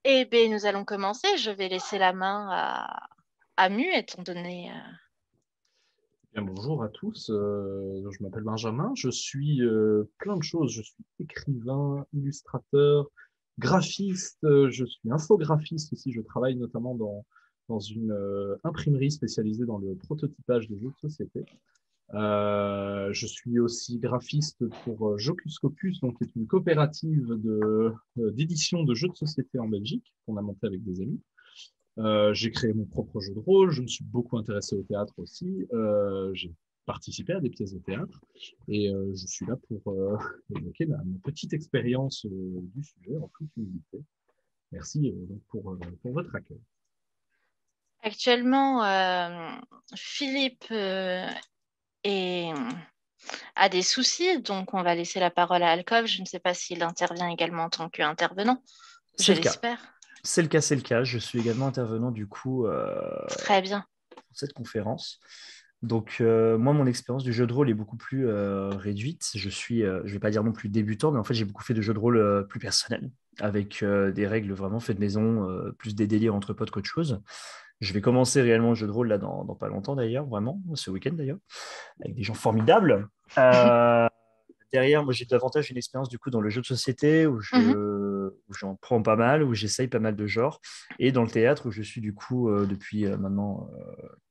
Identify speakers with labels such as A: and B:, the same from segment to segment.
A: Eh bien, nous allons commencer. Je vais laisser la main à Mu, étant donné.
B: Bien, bonjour à tous, je m'appelle Benjamin, je suis plein de choses, je suis écrivain, illustrateur, graphiste, je suis infographiste aussi, je travaille notamment dans une imprimerie spécialisée dans le prototypage des jeux de société. Je suis aussi graphiste pour Jocus Copus, donc qui est une coopérative d'édition de jeux de société en Belgique qu'on a monté avec des amis. J'ai créé mon propre jeu de rôle, je me suis beaucoup intéressé au théâtre aussi, j'ai participé à des pièces de théâtre et je suis là pour évoquer ma petite expérience du sujet en toute humilité. Merci donc pour votre accueil.
A: Actuellement, Philippe est- a des soucis, donc on va laisser la parole à Alcove. Je ne sais pas s'il intervient également en tant qu'intervenant. Je
B: C'est le cas.
A: l'espère.
B: C'est le cas. Je suis également intervenant du coup
A: Très bien.
B: pour cette conférence. Donc moi, mon expérience du jeu de rôle est beaucoup plus réduite. Je vais pas dire non plus débutant, mais en fait, j'ai beaucoup fait de jeux de rôle plus personnels, avec des règles vraiment faites maison, plus des délires entre potes qu'autre chose. Je vais commencer réellement le jeu de rôle là dans pas longtemps d'ailleurs, vraiment, ce week-end d'ailleurs, avec des gens formidables. Euh, Derrière, moi, j'ai davantage une expérience du coup dans le jeu de société
A: Mhm.
B: où j'en prends pas mal, où j'essaye pas mal de genres, et dans le théâtre où je suis du coup depuis maintenant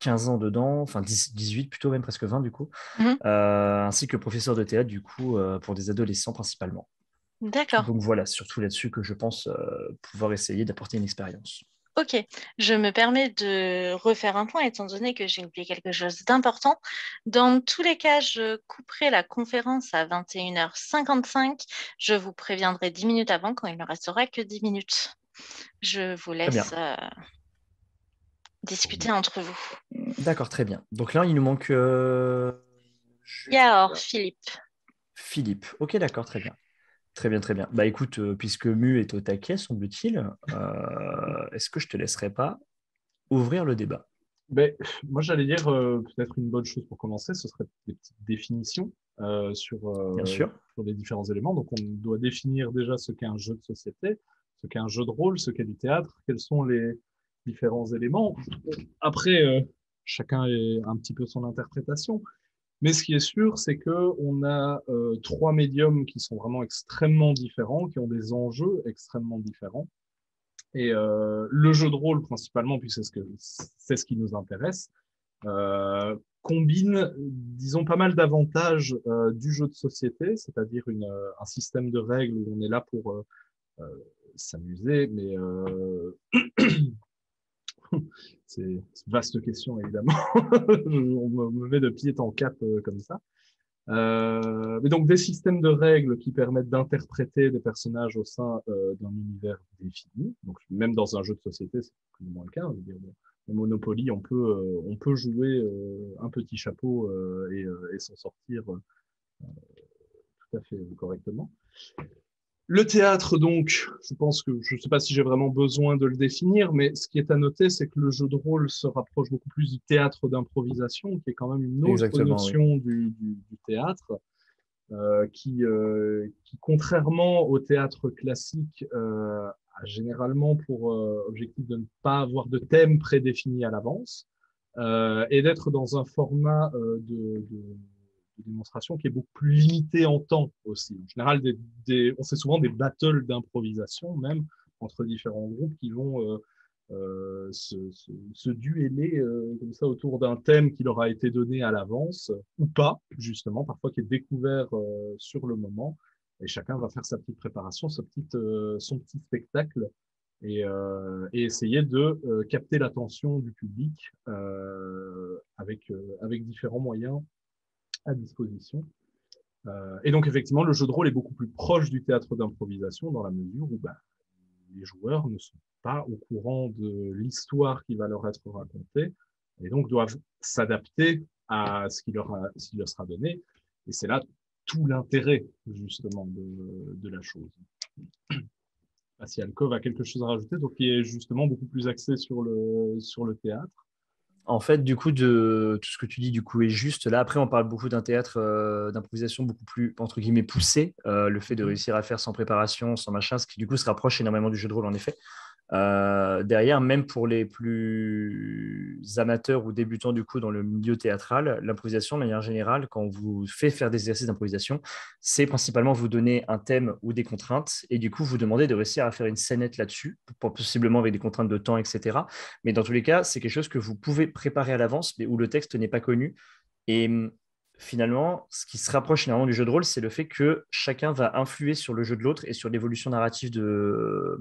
B: 15 ans dedans, enfin 18 plutôt, même presque 20 du coup,
A: Mhm.
B: ainsi que professeur de théâtre du coup pour des adolescents principalement.
A: D'accord.
B: Donc voilà, c'est surtout là-dessus que je pense pouvoir essayer d'apporter une expérience.
A: Ok, je me permets de refaire un point étant donné que j'ai oublié quelque chose d'important. Dans tous les cas, je couperai la conférence à 21h55. Je vous préviendrai 10 minutes avant quand il ne restera que 10 minutes. Je vous
B: Très
A: laisse
B: bien.
A: discuter entre vous.
B: D'accord, très bien. Donc là, il nous manque
A: Yaor, Philippe.
B: Philippe. Ok, d'accord, très bien. Très bien, très bien. Bah écoute, puisque Mu est au taquet, semble-t-il, est-ce que je te laisserai pas ouvrir le débat? Ben, moi, j'allais dire peut-être une bonne chose pour commencer, ce serait des petites définitions
A: Mhm.
B: sur Bien sûr. sur les différents éléments. Donc, on doit définir déjà ce qu'est un jeu de société, ce qu'est un jeu de rôle, ce qu'est du théâtre, quels sont les différents éléments. Après, chacun est un petit peu son interprétation. Mais ce qui est sûr, c'est que on a trois médiums qui sont vraiment extrêmement différents, qui ont des enjeux extrêmement différents. Et le jeu de rôle, principalement, puis c'est ce qui nous intéresse, combine, disons, pas mal d'avantages du jeu de société, c'est-à-dire un système de règles où on est là pour euh, s'amuser, mais c'est une vaste question, évidemment. On me met de pied en cap comme ça. Mais donc des systèmes de règles qui permettent d'interpréter des personnages au sein d'un univers défini. Donc même dans un jeu de société, c'est plus ou moins le cas. Je veux dire, le Monopoly, on peut jouer un petit chapeau et s'en sortir tout à fait correctement. Le théâtre, donc, je pense que je ne sais pas si j'ai vraiment besoin de le définir, mais ce qui est à noter, c'est que le jeu de rôle se rapproche beaucoup plus du théâtre d'improvisation, qui est quand même une autre Exactement, oui. notion du théâtre qui, contrairement au théâtre classique, a généralement pour objectif de ne pas avoir de thème prédéfini à l'avance et d'être dans un format de démonstration qui est beaucoup plus limité en temps aussi. En général, on fait souvent des battles d'improvisation même entre différents groupes qui vont se dueller comme ça autour d'un thème qui leur a été donné à l'avance ou pas, justement, parfois qui est découvert sur le moment. Et chacun va faire sa petite préparation, son petit spectacle et essayer de capter l'attention du public avec différents moyens à disposition. Et donc, effectivement, le jeu de rôle est beaucoup plus proche du théâtre d'improvisation dans la mesure où bah, les joueurs ne sont pas au courant de l'histoire qui va leur être racontée et donc doivent s'adapter à ce qui leur sera donné. Et c'est là tout l'intérêt, justement, de la chose. Si Alcove a quelque chose à rajouter, donc qui est justement beaucoup plus axé sur le théâtre. En fait, du coup, de tout ce que tu dis, du coup, est juste. Là, après, on parle beaucoup d'un théâtre d'improvisation beaucoup plus, entre guillemets, poussé. Le fait de réussir à faire sans préparation, sans machin, ce qui, du coup, se rapproche énormément du jeu de rôle, en effet.
C: Derrière, même pour les plus amateurs ou débutants du coup dans le milieu théâtral, l'improvisation, de manière générale, quand on vous fait faire des exercices d'improvisation, c'est principalement vous donner un thème ou des contraintes et du coup vous demander de réussir à faire une scénette là-dessus, possiblement avec des contraintes de temps, etc. Mais dans tous les cas, c'est quelque chose que vous pouvez préparer à l'avance, mais où le texte n'est pas connu. Et finalement, ce qui se rapproche finalement du jeu de rôle, c'est le fait que chacun va influer sur le jeu de l'autre et sur l'évolution narrative de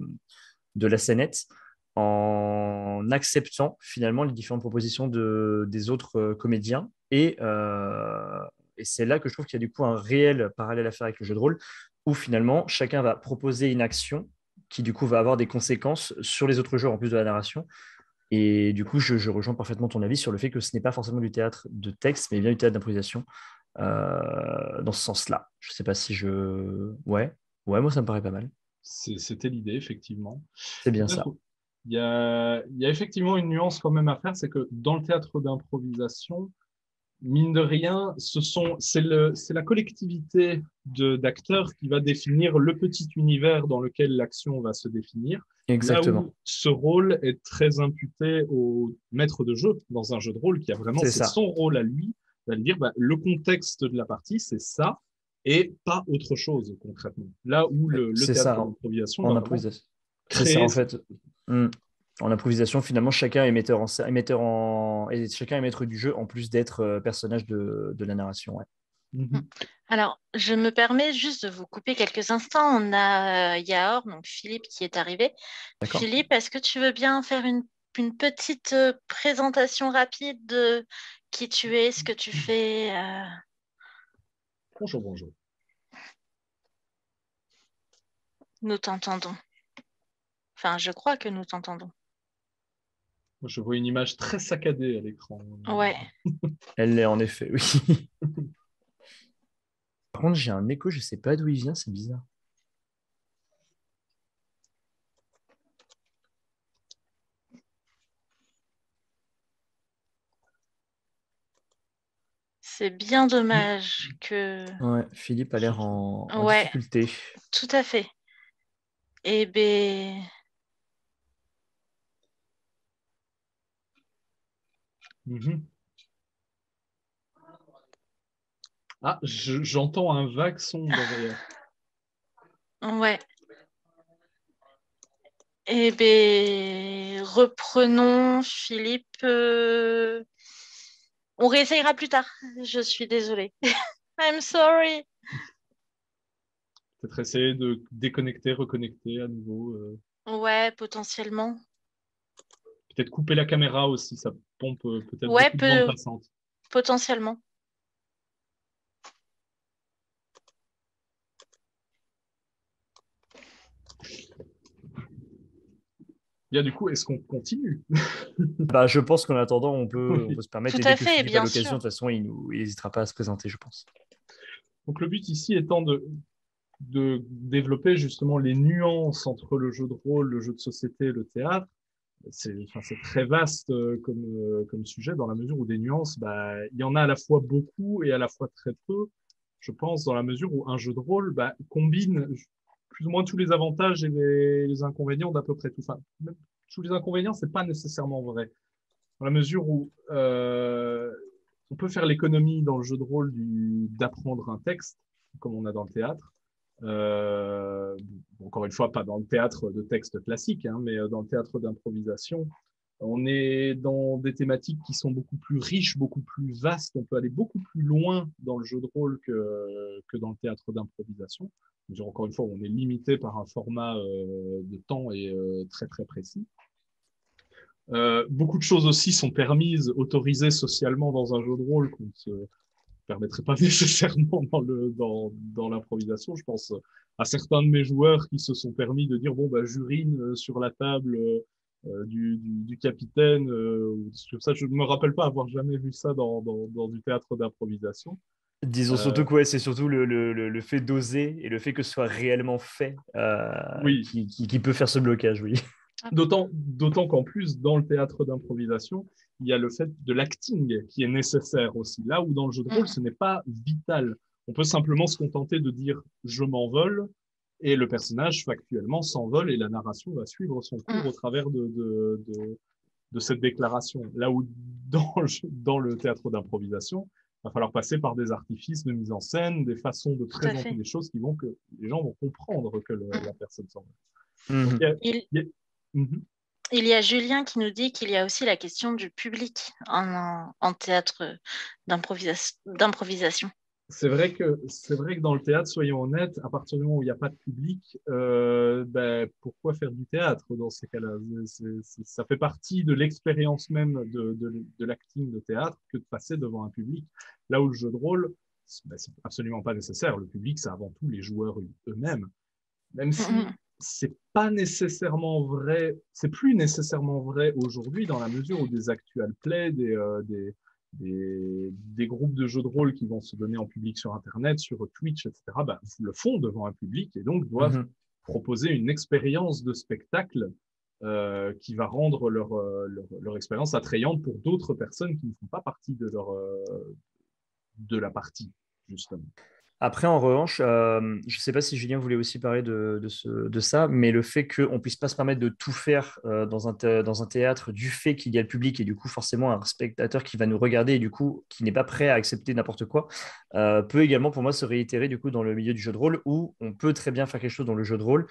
C: la scénette en acceptant finalement les différentes propositions des autres comédiens. Et c'est là que je trouve qu'il y a du coup un réel parallèle à faire avec le jeu de rôle, où finalement chacun va proposer une action qui du coup va avoir des conséquences sur les autres joueurs en plus de la narration. Et du coup, je rejoins parfaitement ton avis sur le fait que ce n'est pas forcément du théâtre de texte, mais bien du théâtre d'improvisation dans ce sens-là. Je ne sais pas si je... Ouais, moi ça me paraît pas mal.
B: C'était l'idée, effectivement.
C: C'est bien
B: Peut-être,
C: ça.
B: il y a effectivement une nuance quand même à faire, c'est que dans le théâtre d'improvisation, mine de rien, c'est la collectivité d'acteurs qui va définir le petit univers dans lequel l'action va se définir, là
C: Exactement.
B: où ce rôle est très imputé au maître de jeu dans un jeu de rôle qui a vraiment,
C: C'est
B: c'est
C: ça.
B: son rôle à lui, va lui dire, bah, le contexte de la partie, c'est ça, et pas autre chose concrètement. Là où le
C: C'est
B: théâtre
C: ça
B: d'improvisation va
C: en
B: vraiment
C: improvisation. C'est ça
B: créer.
C: en fait. Hmm. En improvisation, finalement, chacun est metteur en scène, et chacun est maître du jeu en plus d'être personnage de la narration. Ouais.
A: Mm.
B: Mhm.
A: Alors, je me permets juste de vous couper quelques instants. On a Yahor, donc Philippe, qui est arrivé.
C: D'accord.
A: Philippe, est-ce que tu veux bien faire une petite présentation rapide de qui tu es, ce que tu fais
B: Bonjour, bonjour.
A: Nous t'entendons. Enfin, je crois que nous t'entendons.
B: Moi, je vois une image très saccadée à l'écran.
A: Ouais,
C: Elle l'est en effet, oui. Par contre, j'ai un écho, je sais pas d'où il vient, c'est bizarre.
A: c'est bien dommage que...
C: Ouais, Philippe a l'air en
A: Ouais,
C: difficulté.
A: tout à fait. Eh ben,
B: Mhm. Ah, j'entends un vague son derrière.
A: ouais. Eh ben, reprenons, Philippe. On réessayera plus tard. Je suis désolée. I'm sorry.
B: Peut-être essayer de déconnecter, reconnecter à nouveau.
A: Ouais, potentiellement.
B: Peut-être couper la caméra aussi, ça pompe peut-être
A: Ouais,
B: beaucoup de bande passante.
A: potentiellement.
B: Bien, du coup, est-ce qu'on continue?
C: Bah, je pense qu'en attendant, on peut
B: Oui.
C: se permettre,
A: Tout
C: et
A: à
C: dès que
A: fait,
C: Philippe a
A: bien
C: l'occasion,
A: sûr.
C: de toute façon, il n'hésitera pas à se présenter, je pense.
B: Donc, le but ici étant de développer justement les nuances entre le jeu de rôle, le jeu de société et le théâtre. Enfin, c'est très vaste comme sujet dans la mesure où des nuances, bah, il y en a à la fois beaucoup et à la fois très peu. Je pense dans la mesure où un jeu de rôle bah, combine plus ou moins tous les avantages et les inconvénients d'à peu près tout. Enfin, même tous les inconvénients, c'est pas nécessairement vrai. Dans la mesure où on peut faire l'économie dans le jeu de rôle d'apprendre un texte, comme on a dans le théâtre. Euh, Encore une fois, pas dans le théâtre de texte classique, hein, mais dans le théâtre d'improvisation. On est dans des thématiques qui sont beaucoup plus riches, beaucoup plus vastes. On peut aller beaucoup plus loin dans le jeu de rôle que dans le théâtre d'improvisation. Encore une fois, on est limité par un format de temps et très très précis. Beaucoup de choses aussi sont permises, autorisées socialement dans un jeu de rôle qu'on ne se permettrait pas nécessairement dans l'improvisation. Je pense à certains de mes joueurs qui se sont permis de dire bon bah j'urine sur la table du capitaine. Ça, je ne me rappelle pas avoir jamais vu ça dans du théâtre d'improvisation.
C: Disons
B: Euh,
C: surtout que ouais, c'est surtout le fait d'oser et le fait que ce soit réellement fait
B: oui,
C: qui peut faire ce blocage, oui.
B: d'autant qu'en plus, dans le théâtre d'improvisation, il y a le fait de l'acting qui est nécessaire aussi. Là où dans le jeu de rôle,
A: Mm.
B: ce n'est pas vital. On peut simplement se contenter de dire je m'envole et le personnage factuellement s'envole et la narration va suivre son cours au travers de cette déclaration. Là où dans le théâtre d'improvisation, il va falloir passer par des artifices de mise en scène, des façons de
A: Tout à
B: présenter
A: fait.
B: des choses qui vont que les gens vont comprendre que la personne s'envole.
C: Mhm.
A: Il y a Julien qui nous dit qu'il y a aussi la question du public en théâtre d'improvisation.
B: C'est vrai que dans le théâtre, soyons honnêtes, à partir du moment où il n'y a pas de public, pourquoi faire du théâtre dans ces cas-là? Ça fait partie de l'expérience même de l'acting de théâtre que de passer devant un public. Là où le jeu de rôle, c'est absolument pas nécessaire. Le public, c'est avant tout les joueurs eux-mêmes. Même si c'est pas nécessairement vrai, c'est plus nécessairement vrai aujourd'hui dans la mesure où des actual play, des groupes de jeux de rôle qui vont se donner en public sur Internet, sur Twitch, etc., le font devant un public et donc doivent proposer une expérience de spectacle qui va rendre leur expérience attrayante pour d'autres personnes qui ne font pas partie de la partie, justement.
C: Après, en revanche, je ne sais pas si Julien voulait aussi parler de ça, mais le fait qu'on ne puisse pas se permettre de tout faire dans un théâtre du fait qu'il y a le public et du coup forcément un spectateur qui va nous regarder et du coup qui n'est pas prêt à accepter n'importe quoi, peut également pour moi se réitérer du coup dans le milieu du jeu de rôle où on peut très bien faire quelque chose dans le jeu de rôle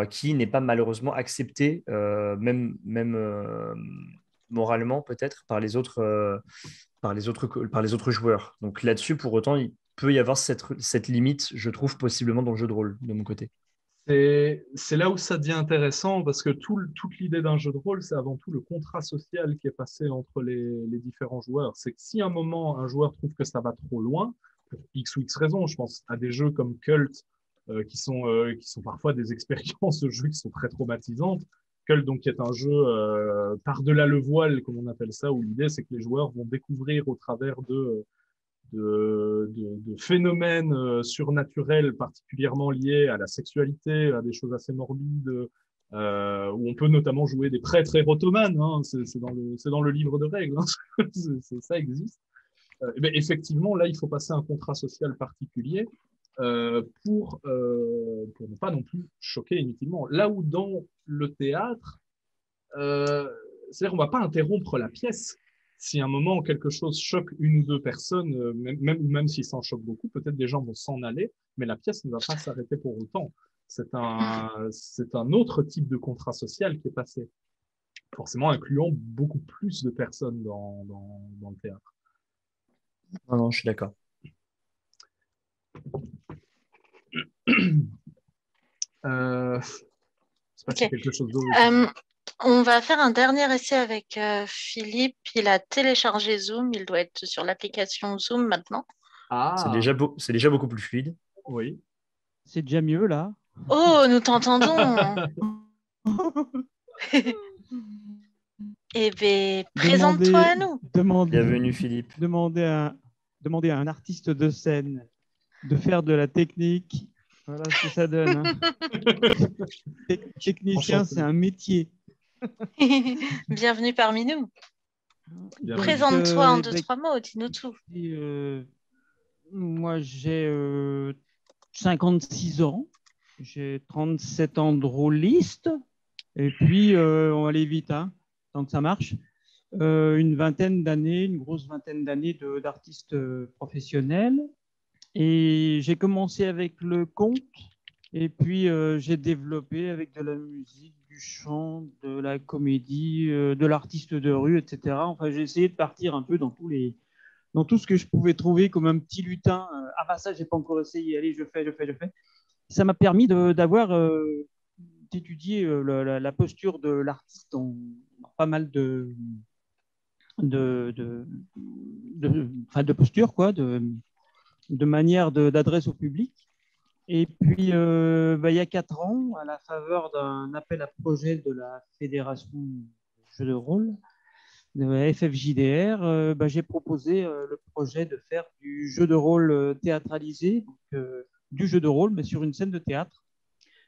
C: qui n'est pas malheureusement accepté, même moralement peut-être par les autres joueurs. Donc là-dessus, pour autant, il peut y avoir cette limite, je trouve, possiblement dans le jeu de rôle, de mon côté.
B: C'est là où ça devient intéressant parce que toute l'idée d'un jeu de rôle, c'est avant tout le contrat social qui est passé entre les différents joueurs. C'est que si à un moment, un joueur trouve que ça va trop loin, pour X ou X raisons, je pense à des jeux comme Cult, qui sont parfois des expériences de jeu qui sont très traumatisantes. Cult, donc, qui est un jeu par-delà le voile, comme on appelle ça, où l'idée, c'est que les joueurs vont découvrir au travers de phénomènes surnaturels particulièrement liés à la sexualité, à des choses assez morbides, où on peut notamment jouer des prêtres érotomanes, hein, c'est dans le livre de règles, hein, ça existe. Effectivement, là, il faut passer un contrat social particulier pour ne pas non plus choquer inutilement. Là où dans le théâtre, c'est-à-dire qu'on ne va pas interrompre la pièce. Si à un moment quelque chose choque une ou deux personnes, même s'il s'en choque beaucoup, peut-être des gens vont s'en aller, mais la pièce ne va pas s'arrêter pour autant. C'est un autre type de contrat social qui est passé, forcément incluant beaucoup plus de personnes dans le théâtre.
C: Non, je suis d'accord.
B: C'est pas quelque chose d'autre.
A: On va faire un dernier essai avec Philippe. Il a téléchargé Zoom. Il doit être sur l'application Zoom maintenant.
B: Ah.
C: C'est déjà beaucoup plus fluide.
B: Oui.
D: C'est déjà mieux là.
A: Oh, nous t'entendons. Eh bien, présente-toi à nous.
C: Bienvenue Philippe.
D: Demander à un artiste de scène de faire de la technique. Voilà ce que ça donne. Hein. Technicien, c'est un métier.
A: Bienvenue parmi nous. Présente-toi en 2-3 mots, dis-nous tout.
D: Moi, j'ai 56 ans. J'ai 37 ans de rôliste. Et puis, on va aller vite, hein, tant que ça marche. Une grosse vingtaine d'années d'artiste professionnel. Et j'ai commencé avec le conte. Et puis, j'ai développé avec de la musique, du chant, de la comédie, de l'artiste de rue, etc. Enfin, j'ai essayé de partir un peu dans tout ce que je pouvais trouver comme un petit lutin. Ah bah ça, j'ai pas encore essayé. Allez, je fais. Ça m'a permis d'étudier la posture de l'artiste dans pas mal de postures, quoi, de manière d'adresse au public. Et puis, il y a 4 ans, à la faveur d'un appel à projet de la Fédération Jeux de rôle, de la FFJDR, j'ai proposé le projet de faire du jeu de rôle théâtralisé, donc, du jeu de rôle, mais sur une scène de théâtre.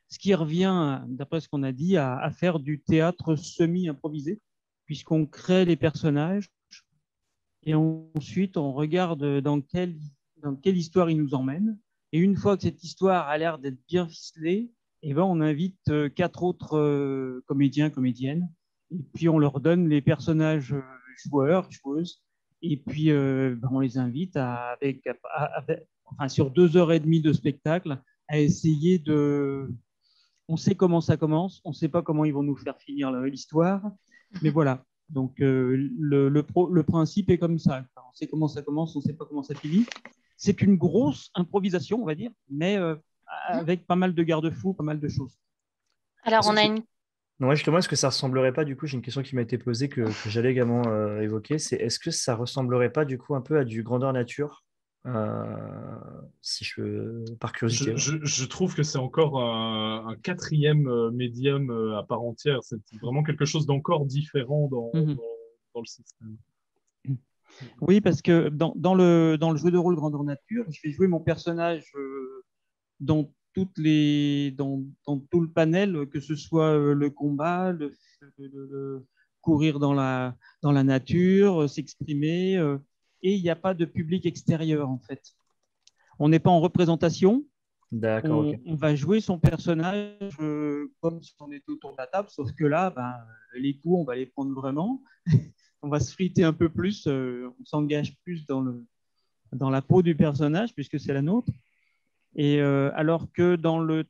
D: Ce qui revient, d'après ce qu'on a dit, à faire du théâtre semi-improvisé, puisqu'on crée les personnages et ensuite on regarde dans quelle histoire ils nous emmènent. Et une fois que cette histoire a l'air d'être bien ficelée, eh ben, on invite 4 autres comédiens, comédiennes, et puis on leur donne les personnages joueurs, joueuses, et puis ben, on les invite enfin, sur 2 heures et demie de spectacle à essayer de... On sait comment ça commence, on ne sait pas comment ils vont nous faire finir l'histoire, mais voilà. Donc le principe est comme ça. On sait comment ça commence, on ne sait pas comment ça finit. C'est une grosse improvisation, on va dire, mais avec pas mal de garde-fous, pas mal de choses.
A: Alors, on a une...
C: Ouais, justement, est-ce que ça ressemblerait pas, du coup, j'ai une question qui m'a été posée que j'allais également évoquer, c'est est-ce que ça ressemblerait pas, du coup, un peu à du grandeur nature, si par curiosité. Ouais.
B: Je trouve que c'est encore un quatrième médium à part entière. C'est vraiment quelque chose d'encore différent dans le système.
D: Oui, parce que dans le jeu de rôle grandeur nature, je vais jouer mon personnage dans tout le panel, que ce soit le combat, le courir dans la nature, s'exprimer, et il n'y a pas de public extérieur en fait. On n'est pas en représentation.
C: D'accord, ok.
D: On va jouer son personnage comme si on était autour de la table, sauf que là, ben, les coups, on va les prendre vraiment. On va se friter un peu plus, on s'engage plus dans la peau du personnage, puisque c'est la nôtre. Et alors que dans le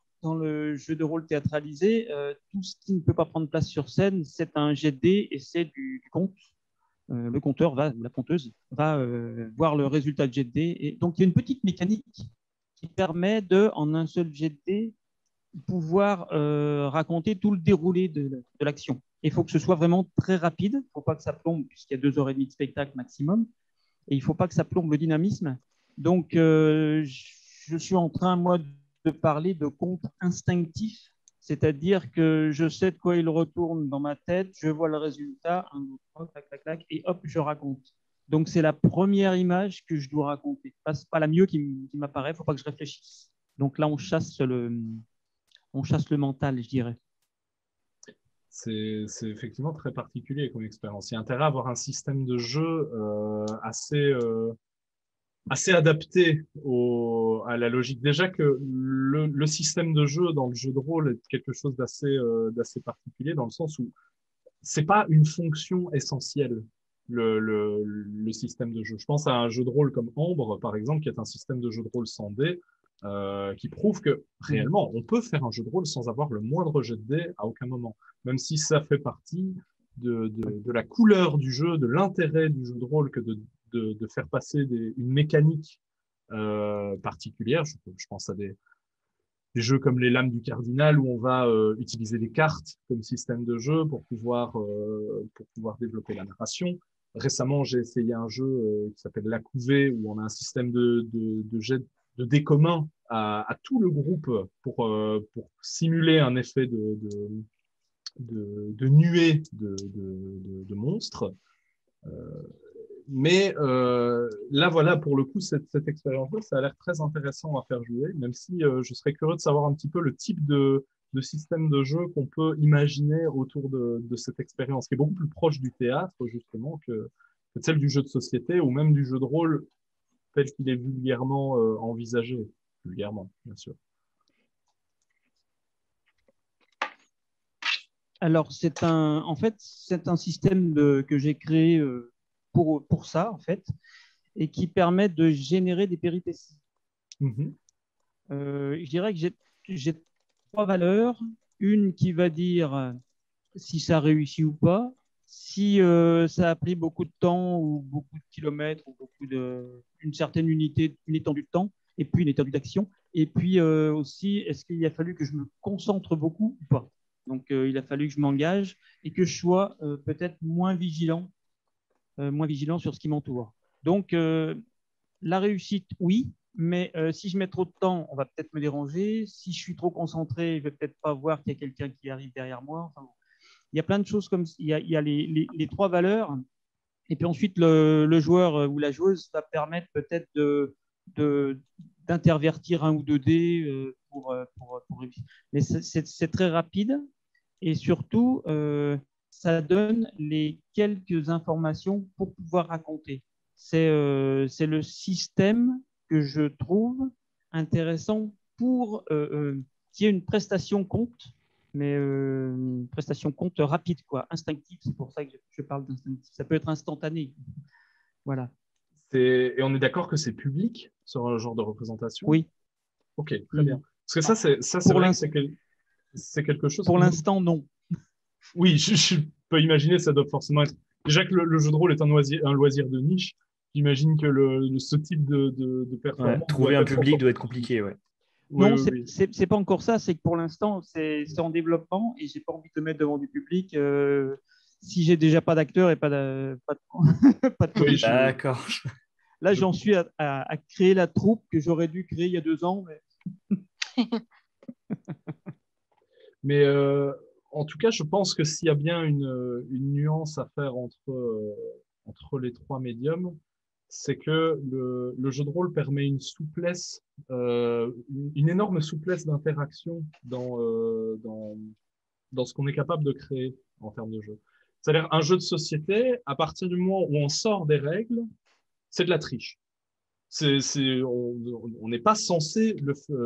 D: jeu de rôle théâtralisé, tout ce qui ne peut pas prendre place sur scène, c'est un jet de dés et c'est du conte. Le conteur ou la conteuse va voir le résultat de jet de dés. Et donc, il y a une petite mécanique qui permet en un seul jet de dés, pouvoir raconter tout le déroulé de l'action. Il faut que ce soit vraiment très rapide. Il ne faut pas que ça plombe, puisqu'il y a 2 heures et demie de spectacle maximum. Et il ne faut pas que ça plombe le dynamisme. Donc, je suis en train, moi, de parler de conte instinctif, c'est-à-dire que je sais de quoi il retourne dans ma tête, je vois le résultat, 1, 2, 3, clac, clac, clac, et hop, je raconte. Donc, c'est la première image que je dois raconter. C'est pas la mieux qui m'apparaît, il ne faut pas que je réfléchisse. Donc là, on chasse le mental, je dirais.
B: C'est effectivement très particulier comme expérience. Il y a intérêt à avoir un système de jeu assez adapté à la logique. Déjà que le système de jeu dans le jeu de rôle est quelque chose d'assez particulier dans le sens où c'est pas une fonction essentielle, le système de jeu. Je pense à un jeu de rôle comme Ambre, par exemple, qui est un système de jeu de rôle sans dés, qui prouve que réellement, on peut faire un jeu de rôle sans avoir le moindre jet de dés à aucun moment, même si ça fait partie de la couleur du jeu, de l'intérêt du jeu de rôle que de faire passer une mécanique particulière. Je pense à des jeux comme les Lames du Cardinal où on va utiliser des cartes comme système de jeu pour pouvoir développer la narration. Récemment, j'ai essayé un jeu qui s'appelle La Couvée où on a un système de jet de dés communs à tout le groupe pour simuler un effet de nuée de monstres. Mais là, voilà, pour le coup, cette expérience-là, ça a l'air très intéressant à faire jouer, même si je serais curieux de savoir un petit peu le type de système de jeu qu'on peut imaginer autour de cette expérience, qui est beaucoup plus proche du théâtre, justement, que celle du jeu de société ou même du jeu de rôle tel qu'il est vulgairement envisagé. Vulgairement, bien sûr.
D: Alors, en fait, c'est un système que j'ai créé pour ça, en fait, et qui permet de générer des péripéties. Je dirais que j'ai 3 valeurs. Une qui va dire si ça réussit ou pas, si ça a pris beaucoup de temps ou beaucoup de kilomètres ou une certaine unité, une étendue de temps, et puis une étendue d'action. Et puis aussi, est-ce qu'il a fallu que je me concentre beaucoup ou pas? Donc, il a fallu que je m'engage et que je sois peut-être moins vigilant sur ce qui m'entoure. Donc, la réussite, oui, mais si je mets trop de temps, on va peut-être me déranger. Si je suis trop concentré, je vais peut-être pas voir qu'il y a quelqu'un qui arrive derrière moi. Enfin, il y a plein de choses comme il y a les 3 valeurs. Et puis ensuite, le joueur ou la joueuse va permettre peut-être d'intervertir 1 ou 2 dés pour réussir. Mais c'est très rapide. Et surtout, ça donne les quelques informations pour pouvoir raconter. C'est le système que je trouve intéressant pour qu'il y ait une prestation compte, mais une prestation compte rapide, quoi, instinctive. C'est pour ça que je parle d'instinctif. Ça peut être instantané. Voilà.
B: Et on est d'accord que c'est public, ce genre de représentation?
D: Oui.
B: Ok, très bien. Parce que ça, c'est
D: Pour
B: vrai que c'est quelque chose.
D: Pour l'instant, non.
B: Oui, je peux imaginer, ça doit forcément être. Déjà que le jeu de rôle est un loisir de niche, j'imagine que ce type de performance
C: trouver
B: doit
C: un
B: être
C: public
B: encore
C: doit être
B: plus
C: compliqué, ouais.
B: Oui,
D: Non,
B: oui, oui.
D: c'est pas encore ça. C'est que pour l'instant, c'est en développement et j'ai pas envie de le mettre devant du public si j'ai déjà pas d'acteur et pas de, pas de
B: Oui,
D: comédien.
C: D'accord.
D: Là, j'en suis à créer la troupe que j'aurais dû créer il y a 2 ans.
B: Mais en tout cas, je pense que s'il y a bien une nuance à faire entre les trois médiums, c'est que le jeu de rôle permet une souplesse, une énorme souplesse d'interaction dans ce qu'on est capable de créer en termes de jeu. C'est-à-dire un jeu de société, à partir du moment où on sort des règles, c'est de la triche. On n'est pas censé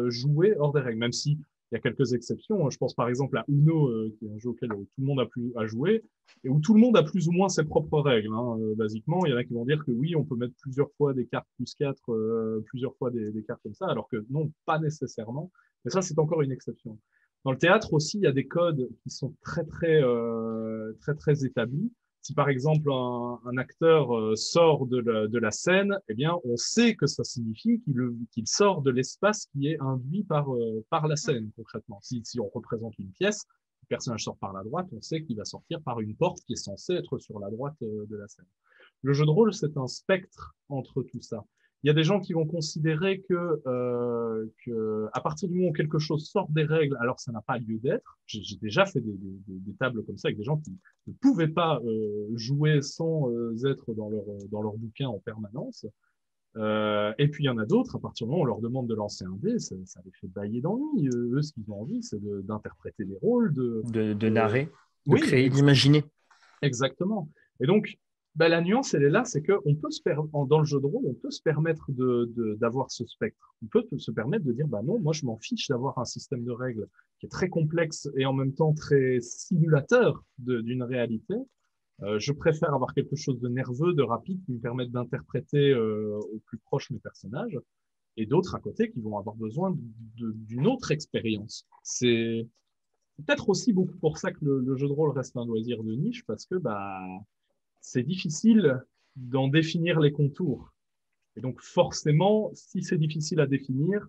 B: jouer hors des règles, même si il y a quelques exceptions. Je pense par exemple à Uno, qui est un jeu auquel tout le monde a joué, et où tout le monde a plus ou moins ses propres règles. Basiquement, il y en a qui vont dire que oui, on peut mettre plusieurs fois des cartes +4, plusieurs fois des cartes comme ça, alors que non, pas nécessairement. Mais ça, c'est encore une exception. Dans le théâtre aussi, il y a des codes qui sont très établis. Si par exemple un acteur sort de la scène, eh bien, on sait que ça signifie qu'il sort de l'espace qui est induit par la scène, concrètement. Si on représente une pièce, le personnage sort par la droite, on sait qu'il va sortir par une porte qui est censée être sur la droite de la scène. Le jeu de rôle, c'est un spectre entre tout ça. Il y a des gens qui vont considérer que à partir du moment où quelque chose sort des règles, alors ça n'a pas lieu d'être. J'ai déjà fait des tables comme ça avec des gens qui ne pouvaient pas jouer sans être dans leur bouquin en permanence. Et puis il y en a d'autres, à partir du moment où on leur demande de lancer un dé, ça les fait bailler d'ennui. Eux, ce qu'ils ont envie, c'est d'interpréter des rôles,
C: de narrer, de
B: oui,
C: créer, d'imaginer.
B: exactement. Et donc, la nuance, elle est là, c'est que dans le jeu de rôle, on peut se permettre d'avoir ce spectre. On peut se permettre de dire, non, moi, je m'en fiche d'avoir un système de règles qui est très complexe et en même temps très simulateur d'une réalité. Je préfère avoir quelque chose de nerveux, de rapide, qui me permette d'interpréter au plus proche mes personnages, et d'autres à côté qui vont avoir besoin d'une autre expérience. C'est peut-être aussi beaucoup pour ça que le jeu de rôle reste un loisir de niche, parce que c'est difficile d'en définir les contours. Et donc forcément, si c'est difficile à définir,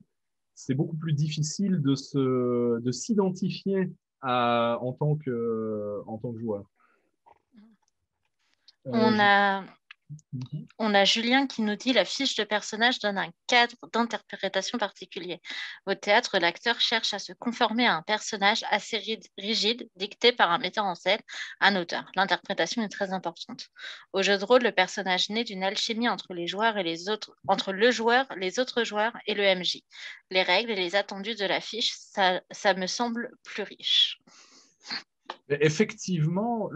B: c'est beaucoup plus difficile de s'identifier en tant que joueur.
A: On a
B: Mhm.
A: On a Julien qui nous dit la fiche de personnage donne un cadre d'interprétation particulier. Au théâtre, l'acteur cherche à se conformer à un personnage assez rigide, dicté par un metteur en scène, un auteur. L'interprétation est très importante. Au jeu de rôle, le personnage naît d'une alchimie entre les joueurs et entre le joueur, les autres joueurs et le MJ. Les règles et les attendus de la fiche, ça me semble plus riche.
B: Effectivement,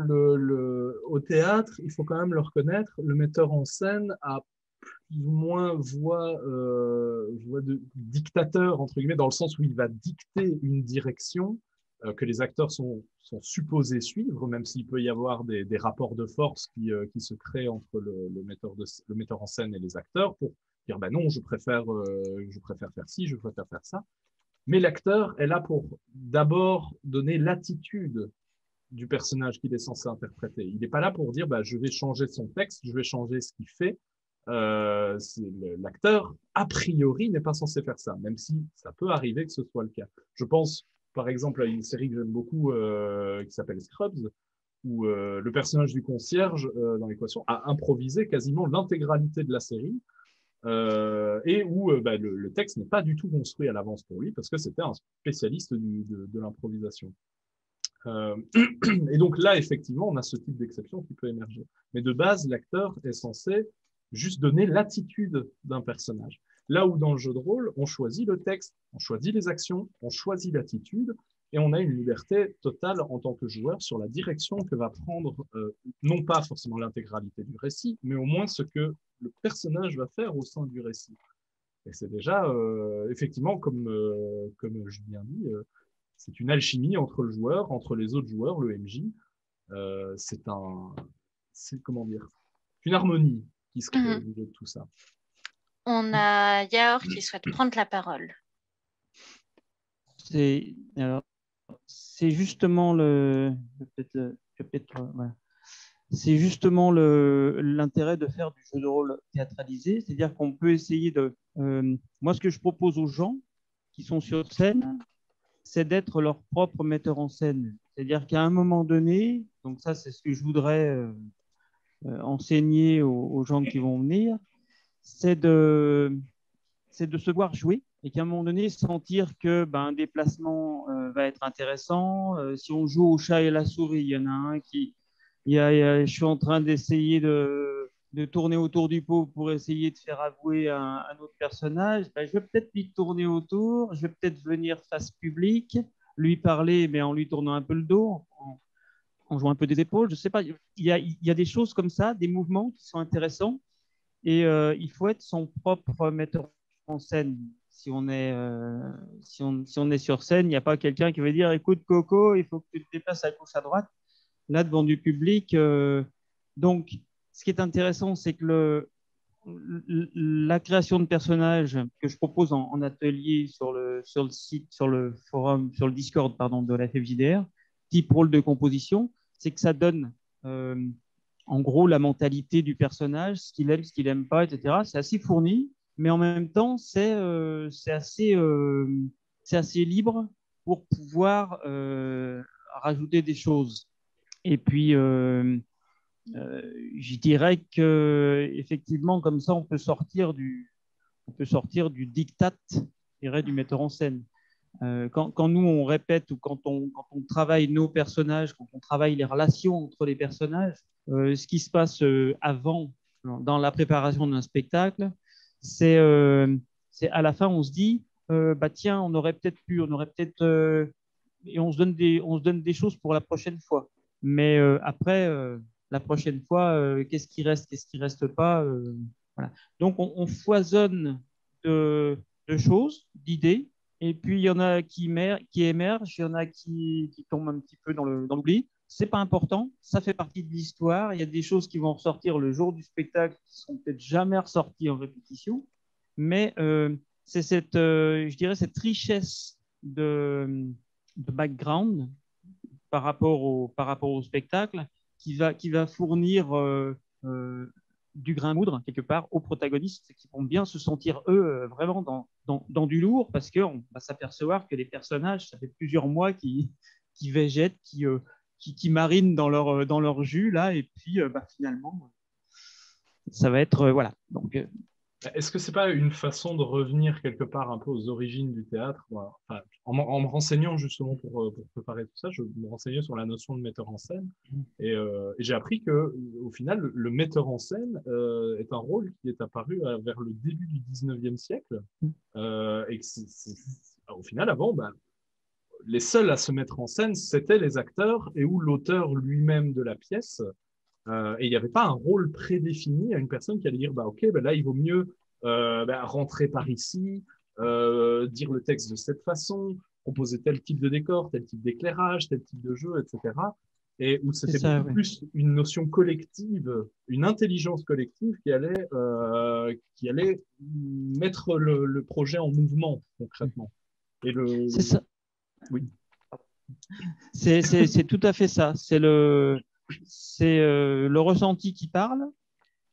B: au théâtre, il faut quand même le reconnaître, le metteur en scène a plus ou moins voix de dictateur, entre guillemets, dans le sens où il va dicter une direction que les acteurs sont supposés suivre, même s'il peut y avoir des rapports de force qui se créent entre le metteur en scène et les acteurs pour dire non, je préfère faire ci, je préfère faire ça. Mais l'acteur est là pour d'abord donner l'attitude du personnage qu'il est censé interpréter. Il n'est pas là pour dire je vais changer son texte, je vais changer ce qu'il fait. L'acteur, a priori, n'est pas censé faire ça, même si ça peut arriver que ce soit le cas. Je pense, par exemple, à une série que j'aime beaucoup qui s'appelle Scrubs, où le personnage du concierge dans l'équation a improvisé quasiment l'intégralité de la série et où le texte n'est pas du tout construit à l'avance pour lui parce que c'était un spécialiste de l'improvisation. Et donc là, effectivement, on a ce type d'exception qui peut émerger. Mais de base, l'acteur est censé juste donner l'attitude d'un personnage. Là où dans le jeu de rôle, on choisit le texte, on choisit les actions, on choisit l'attitude, et on a une liberté totale en tant que joueur sur la direction que va prendre, non pas forcément l'intégralité du récit, mais au moins ce que le personnage va faire au sein du récit. Et c'est déjà, effectivement, comme Julien dit, c'est une alchimie entre le joueur, entre les autres joueurs, le MJ. C'est comment dire, une harmonie qui se crée au milieu de tout ça.
A: On a Yaor qui souhaite prendre la parole.
D: C'est justement c'est justement l'intérêt de faire du jeu de rôle théâtralisé, c'est-à-dire qu'on peut essayer de... moi, ce que je propose aux gens qui sont sur scène, c'est d'être leur propre metteur en scène. C'est-à-dire qu'à un moment donné, donc ça, c'est ce que je voudrais enseigner aux gens qui vont venir, c'est de se voir jouer et qu'à un moment donné, sentir que un déplacement va être intéressant. Si on joue au chat et la souris, il y en a un qui... je suis en train d'essayer de tourner autour du pot pour essayer de faire avouer un autre personnage. Je vais peut-être lui tourner autour, je vais peut-être venir face publique, lui parler, mais en lui tournant un peu le dos, en jouant un peu des épaules. Je sais pas, il y a des choses comme ça, des mouvements qui sont intéressants. Et il faut être son propre metteur en scène. Si on est sur scène, il n'y a pas quelqu'un qui va dire écoute Coco, il faut que tu te déplaces à gauche à droite. Là, devant du public. Donc, ce qui est intéressant, c'est que la création de personnages que je propose en atelier sur le site, sur le forum, sur le Discord de la FFJDR, type rôle de composition, c'est que ça donne en gros la mentalité du personnage, ce qu'il aime, ce qu'il n'aime pas, etc. C'est assez fourni, mais en même temps, c'est assez libre pour pouvoir rajouter des choses. Et puis, je dirais que effectivement, comme ça, on peut sortir du diktat, je dirais, du metteur en scène. Quand nous, on répète ou quand on travaille nos personnages, quand on travaille les relations entre les personnages, ce qui se passe avant, dans la préparation d'un spectacle, c'est à la fin, on se dit, tiens, on aurait peut-être et on se donne des choses pour la prochaine fois. Mais après, la prochaine fois, qu'est-ce qui reste pas voilà. Donc, on foisonne de choses, d'idées, et puis il y en a qui émergent, il y en a qui tombent un petit peu dans l'oubli. C'est pas important, ça fait partie de l'histoire. Il y a des choses qui vont ressortir le jour du spectacle qui seront peut-être jamais ressorties en répétition, mais c'est je dirais, cette richesse de background par rapport au spectacle qui va fournir du grain à moudre quelque part aux protagonistes qui vont bien se sentir eux vraiment dans du lourd, parce qu'on va s'apercevoir que les personnages, ça fait plusieurs mois qui végètent, qui marinent dans leur jus là, et puis finalement ça va être voilà. Donc
B: est-ce que c'est pas une façon de revenir quelque part un peu aux origines du théâtre? Enfin, en me renseignant justement pour préparer tout ça, je me renseignais sur la notion de metteur en scène et j'ai appris que au final, le metteur en scène est un rôle qui est apparu vers le début du 19e siècle et que au final, avant, les seuls à se mettre en scène, c'était les acteurs et ou l'auteur lui-même de la pièce. Et il n'y avait pas un rôle prédéfini à une personne qui allait dire ok, là il vaut mieux rentrer par ici, dire le texte de cette façon, proposer tel type de décor, tel type d'éclairage, tel type de jeu, etc. Et où c'était beaucoup plus une notion collective, une intelligence collective qui allait mettre le projet en mouvement concrètement.
D: C'est ça.
B: Oui.
D: C'est tout à fait ça. C'est le ressenti qui parle,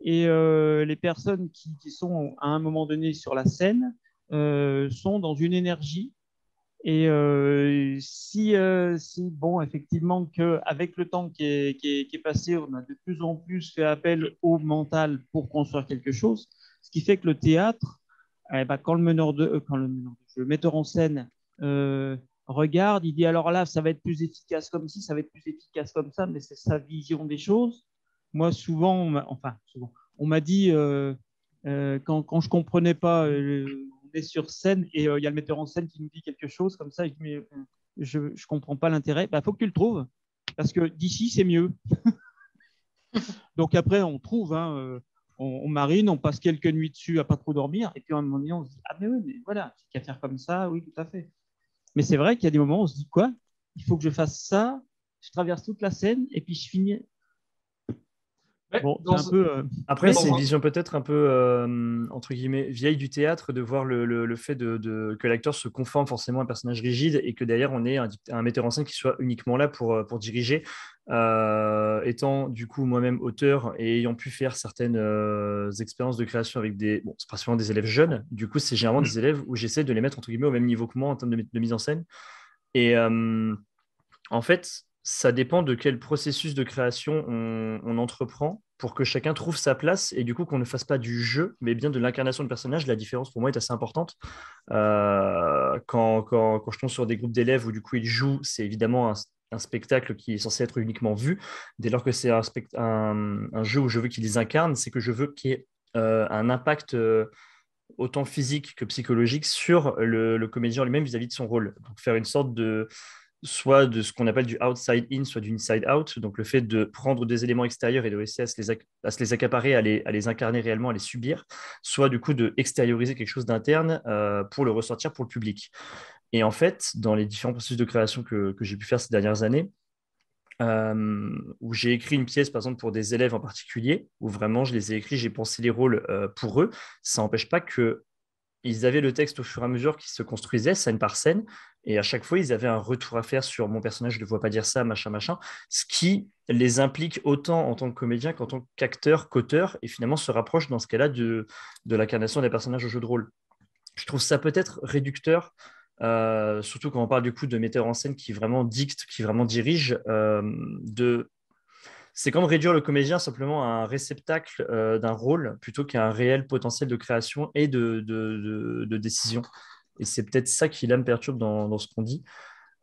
D: et les personnes qui sont à un moment donné sur la scène sont dans une énergie. Et si bon, effectivement, qu'avec le temps qui est passé, on a de plus en plus fait appel au mental pour construire quelque chose, ce qui fait que le théâtre, quand le metteur en scène regarde, il dit alors là, ça va être plus efficace comme ci, ça va être plus efficace comme ça, mais c'est sa vision des choses. Moi, souvent, on m'a dit, quand je ne comprenais pas, on est sur scène et il y a le metteur en scène qui nous dit quelque chose comme ça, je dis, mais je ne comprends pas l'intérêt. Faut que tu le trouves, parce que d'ici, c'est mieux. Donc après, on on marine, on passe quelques nuits dessus à pas trop dormir, et puis à un moment donné, on se dit, ah mais oui, mais voilà, c'est qu'à faire comme ça, oui, tout à fait. Mais c'est vrai qu'il y a des moments où on se dit, quoi? Il faut que je fasse ça, je traverse toute la scène, et puis je finis.
B: Ouais,
D: Bon, c'est un peu.
C: Après, c'est une
B: dans un-
C: vision peut-être un peu, entre guillemets, vieille du théâtre, de voir le fait que l'acteur se conforme forcément à un personnage rigide et que derrière, on ait un metteur en scène qui soit uniquement là pour diriger. Étant du coup moi-même auteur et ayant pu faire certaines expériences de création avec bon, c'est principalement des élèves jeunes, du coup, c'est généralement des élèves où j'essaie de les mettre, entre guillemets, au même niveau que moi en termes de mise en scène. Et en fait, ça dépend de quel processus de création on entreprend pour que chacun trouve sa place et du coup qu'on ne fasse pas du jeu, mais bien de l'incarnation de personnage. La différence pour moi est assez importante. Quand je tombe sur des groupes d'élèves où du coup ils jouent, c'est évidemment un spectacle qui est censé être uniquement vu. Dès lors que c'est un jeu où je veux qu'ils incarnent, c'est que je veux qu'il y ait un impact autant physique que psychologique sur le comédien lui-même vis-à-vis de son rôle. Donc faire une sorte de soit de ce qu'on appelle du outside in, soit du inside out, donc le fait de prendre des éléments extérieurs et de réussir à se les accaparer, à les incarner réellement, à les subir, soit du coup de extérioriser quelque chose d'interne pour le ressortir pour le public. Et en fait, dans les différents processus de création que j'ai pu faire ces dernières années, où j'ai écrit une pièce, par exemple, pour des élèves en particulier, où vraiment je les ai écrits, j'ai pensé les rôles pour eux, ça n'empêche pas que ils avaient le texte au fur et à mesure qui se construisait, scène par scène, et à chaque fois, ils avaient un retour à faire sur mon personnage, je ne vois pas dire ça, machin, machin, ce qui les implique autant en tant que comédien qu'en tant qu'acteur, qu'auteur, et finalement se rapproche dans ce cas-là de l'incarnation des personnages au jeu de rôle. Je trouve ça peut-être réducteur, surtout quand on parle du coup de metteur en scène qui vraiment dicte, qui vraiment dirige, c'est comme réduire le comédien simplement à un réceptacle d'un rôle plutôt qu'à un réel potentiel de création et de décision. Et c'est peut-être ça qui, là, me perturbe dans ce qu'on dit.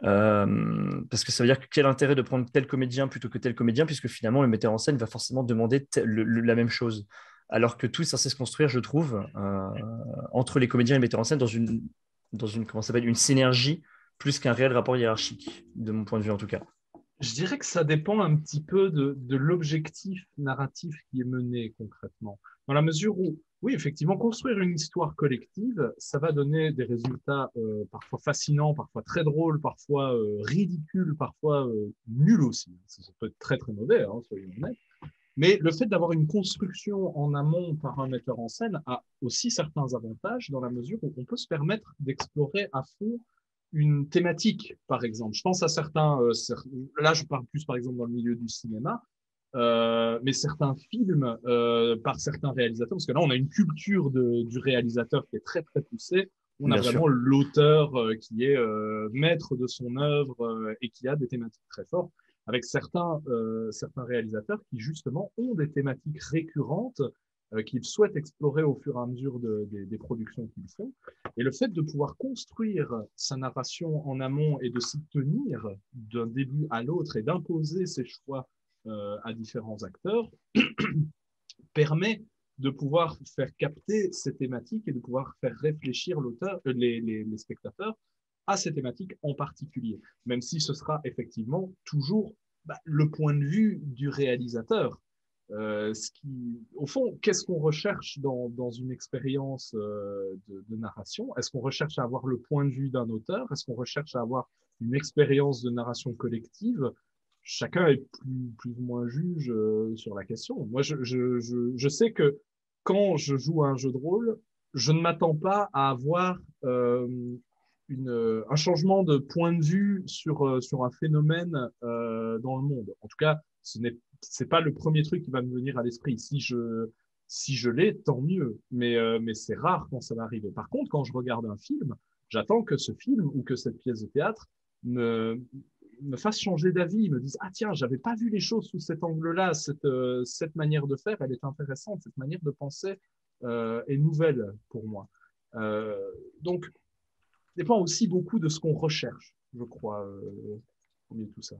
C: Parce que ça veut dire que quel intérêt de prendre tel comédien plutôt que tel comédien, puisque finalement, le metteur en scène va forcément demander la même chose. Alors que tout est censé se construire, je trouve, entre les comédiens et le metteur en scène dans une comment ça s'appelle, une synergie plus qu'un réel rapport hiérarchique, de mon point de vue en tout cas.
B: Je dirais que ça dépend un petit peu de l'objectif narratif qui est mené concrètement. Dans la mesure où, oui, effectivement, construire une histoire collective, ça va donner des résultats parfois fascinants, parfois très drôles, parfois ridicules, parfois nuls aussi. Ça peut être très très mauvais, hein, soyons honnêtes. Mais le fait d'avoir une construction en amont par un metteur en scène a aussi certains avantages dans la mesure où on peut se permettre d'explorer à fond une thématique, par exemple. Je pense à certains, là je parle plus par exemple dans le milieu du cinéma, mais certains films par certains réalisateurs, parce que là on a une culture du réalisateur qui est très très poussée. On a
C: Bien
B: vraiment
C: sûr.
B: l'auteur qui est maître de son œuvre et qui a des thématiques très fortes, avec certains réalisateurs qui justement ont des thématiques récurrentes qu'ils souhaitent explorer au fur et à mesure des productions qu'ils font. Et le fait de pouvoir construire sa narration en amont et de s'y tenir d'un début à l'autre et d'imposer ses choix à différents acteurs permet de pouvoir faire capter ces thématiques et de pouvoir faire réfléchir les spectateurs à ces thématiques en particulier, même si ce sera effectivement toujours le point de vue du réalisateur. Au fond, qu'est-ce qu'on recherche dans une expérience de narration? Est-ce qu'on recherche à avoir le point de vue d'un auteur? Est-ce qu'on recherche à avoir une expérience de narration collective? Chacun est plus ou moins juge sur la question. Moi, je sais que quand je joue à un jeu de rôle, je ne m'attends pas à avoir un changement de point de vue sur un phénomène dans le monde. En tout cas, c'est pas le premier truc qui va me venir à l'esprit. Si je l'ai, tant mieux. Mais c'est rare quand ça va arriver. Par contre, quand je regarde un film, j'attends que ce film ou que cette pièce de théâtre me fasse changer d'avis, me dise ah tiens, j'avais pas vu les choses sous cet angle-là, cette manière de faire, elle est intéressante, cette manière de penser est nouvelle pour moi. Donc, dépend aussi beaucoup de ce qu'on recherche, je crois, tout ça.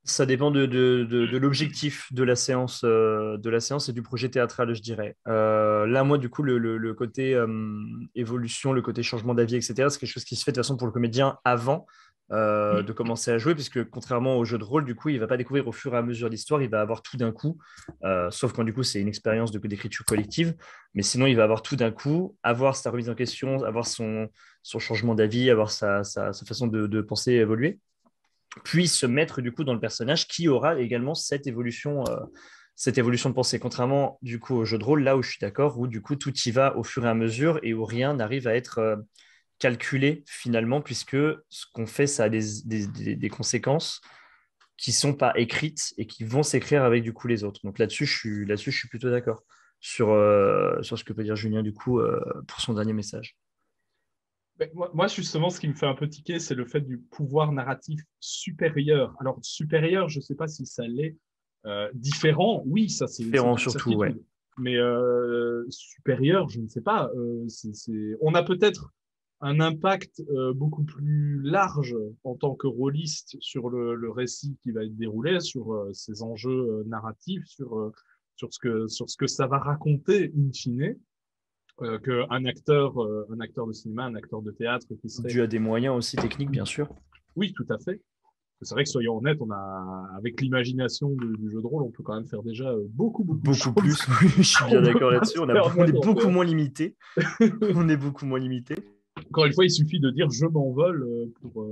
C: Ça dépend de l'objectif de la séance et du projet théâtral, je dirais. Là, moi, du coup, le côté évolution, le côté changement d'avis, etc., c'est quelque chose qui se fait de toute façon pour le comédien avant de commencer à jouer, puisque contrairement au jeu de rôle, du coup, il ne va pas découvrir au fur et à mesure l'histoire, il va avoir tout d'un coup, sauf quand du coup c'est une expérience d'écriture collective, mais sinon il va avoir tout d'un coup, avoir sa remise en question, avoir son changement d'avis, avoir sa façon de penser évoluer, puis se mettre du coup dans le personnage qui aura également cette évolution de pensée, contrairement du coup au jeu de rôle, là où je suis d'accord, où du coup tout y va au fur et à mesure et où rien n'arrive à être calculé finalement, puisque ce qu'on fait, ça a des conséquences qui ne sont pas écrites et qui vont s'écrire avec du coup les autres. Donc là-dessus, je suis plutôt d'accord sur ce que peut dire Julien du coup pour son dernier message.
B: Mais moi, justement, ce qui me fait un peu tiquer, c'est le fait du pouvoir narratif supérieur. Alors, supérieur, je ne sais pas si ça l'est. Différent, oui, ça c'est
C: Différent
B: une
C: surtout, ouais.
B: certitude. Mais supérieur, je ne sais pas. On a peut-être un impact beaucoup plus large en tant que rôliste sur le récit qui va être déroulé, sur ces enjeux narratifs, sur ce que ça va raconter in fine, qu'un un acteur de cinéma, un acteur de théâtre qui serait...
C: Dû à des moyens aussi techniques, bien sûr.
B: Oui, tout à fait. C'est vrai que, soyons honnêtes, avec l'imagination du jeu de rôle, on peut quand même faire déjà beaucoup
C: plus. Oui, je suis bien d'accord là-dessus. On est beaucoup moins limité. On est beaucoup moins limité.
B: Encore une fois, il suffit de dire je m'envole pour.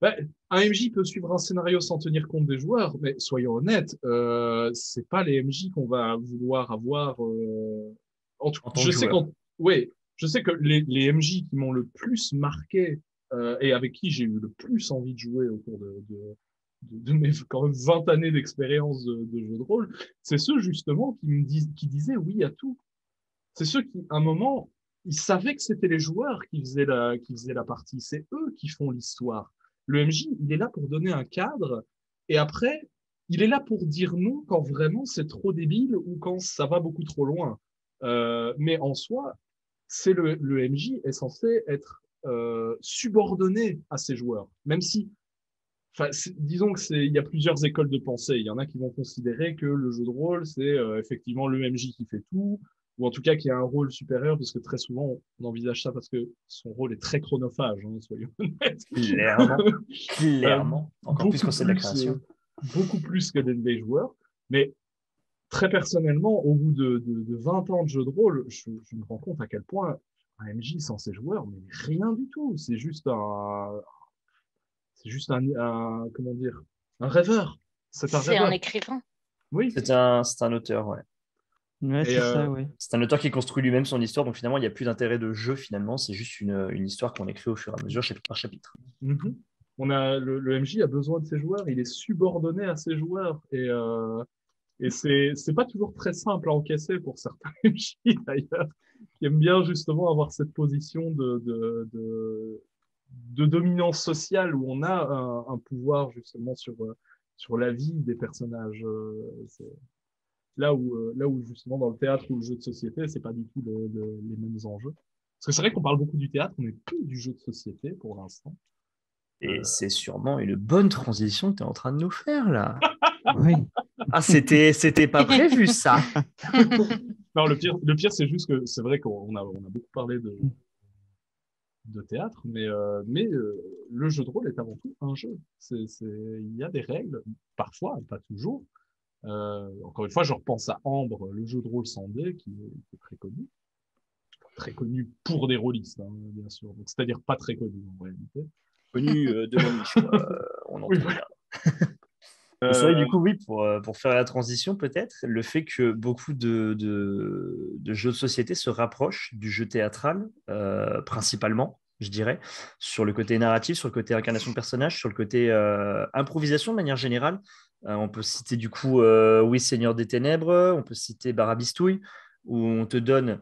B: Bah, un MJ peut suivre un scénario sans tenir compte des joueurs, mais soyons honnêtes, c'est pas les MJ qu'on va vouloir avoir. En tout,
C: en tant que joueur.
B: Je sais que les MJ qui m'ont le plus marqué et avec qui j'ai eu le plus envie de jouer au cours de mes quand même 20 années d'expérience de jeu de rôle, c'est ceux justement qui disaient oui à tout. C'est ceux qui, à un moment, ils savaient que c'était les joueurs qui faisaient la partie. C'est eux qui font l'histoire. Le MJ, il est là pour donner un cadre et après, il est là pour dire non quand vraiment c'est trop débile ou quand ça va beaucoup trop loin. Mais en soi, le MJ est censé être subordonné à ses joueurs. Même si, disons il y a plusieurs écoles de pensée. Il y en a qui vont considérer que le jeu de rôle, c'est effectivement le MJ qui fait tout, ou en tout cas qui a un rôle supérieur, parce que très souvent, on envisage ça parce que son rôle est très chronophage, hein, soyons honnêtes.
C: Clairement. Encore plus quand c'est de la création.
B: Beaucoup plus que des joueurs. Mais très personnellement, au bout de 20 ans de jeu de rôle, je me rends compte à quel point un MJ sans ses joueurs, mais rien du tout. C'est juste comment dire, un rêveur. C'est un rêveur.
A: Un écrivain.
B: Oui.
C: C'est un auteur, ouais.
D: Ouais, c'est ça, ouais.
C: C'est un auteur qui construit lui-même son histoire, donc finalement, il n'y a plus d'intérêt de jeu, finalement. C'est juste une histoire qu'on écrit au fur et à mesure, chapitre par chapitre.
B: Mm-hmm. Le MJ a besoin de ses joueurs, il est subordonné à ses joueurs. Et c'est pas toujours très simple à encaisser pour certains MJ, d'ailleurs, qui aiment bien justement avoir cette position de dominance sociale où on a un pouvoir justement sur la vie des personnages. Là où justement dans le théâtre ou le jeu de société, c'est pas du tout les mêmes enjeux. Parce que c'est vrai qu'on parle beaucoup du théâtre, mais plus du jeu de société pour l'instant.
C: Et c'est sûrement une bonne transition que tu es en train de nous faire là.
D: Oui.
C: Ah, c'était pas prévu ça.
B: Non, le pire, c'est juste que c'est vrai qu'on a beaucoup parlé de théâtre, mais le jeu de rôle est avant tout un jeu. Il y a des règles, parfois, pas toujours. Encore une fois, je repense à Ambre, le jeu de rôle sans dés, qui est très connu. Très connu pour des rôlistes, hein, bien sûr. Donc, c'est-à-dire pas très connu en réalité.
C: Connu de la niche, on entend bien. C'est vrai, du coup, oui, pour faire la transition, peut-être, le fait que beaucoup de jeux de société se rapprochent du jeu théâtral, principalement, je dirais, sur le côté narratif, sur le côté incarnation de personnage, sur le côté improvisation de manière générale. On peut citer du coup, oui, Seigneur des Ténèbres, on peut citer Barabistouille, où on te donne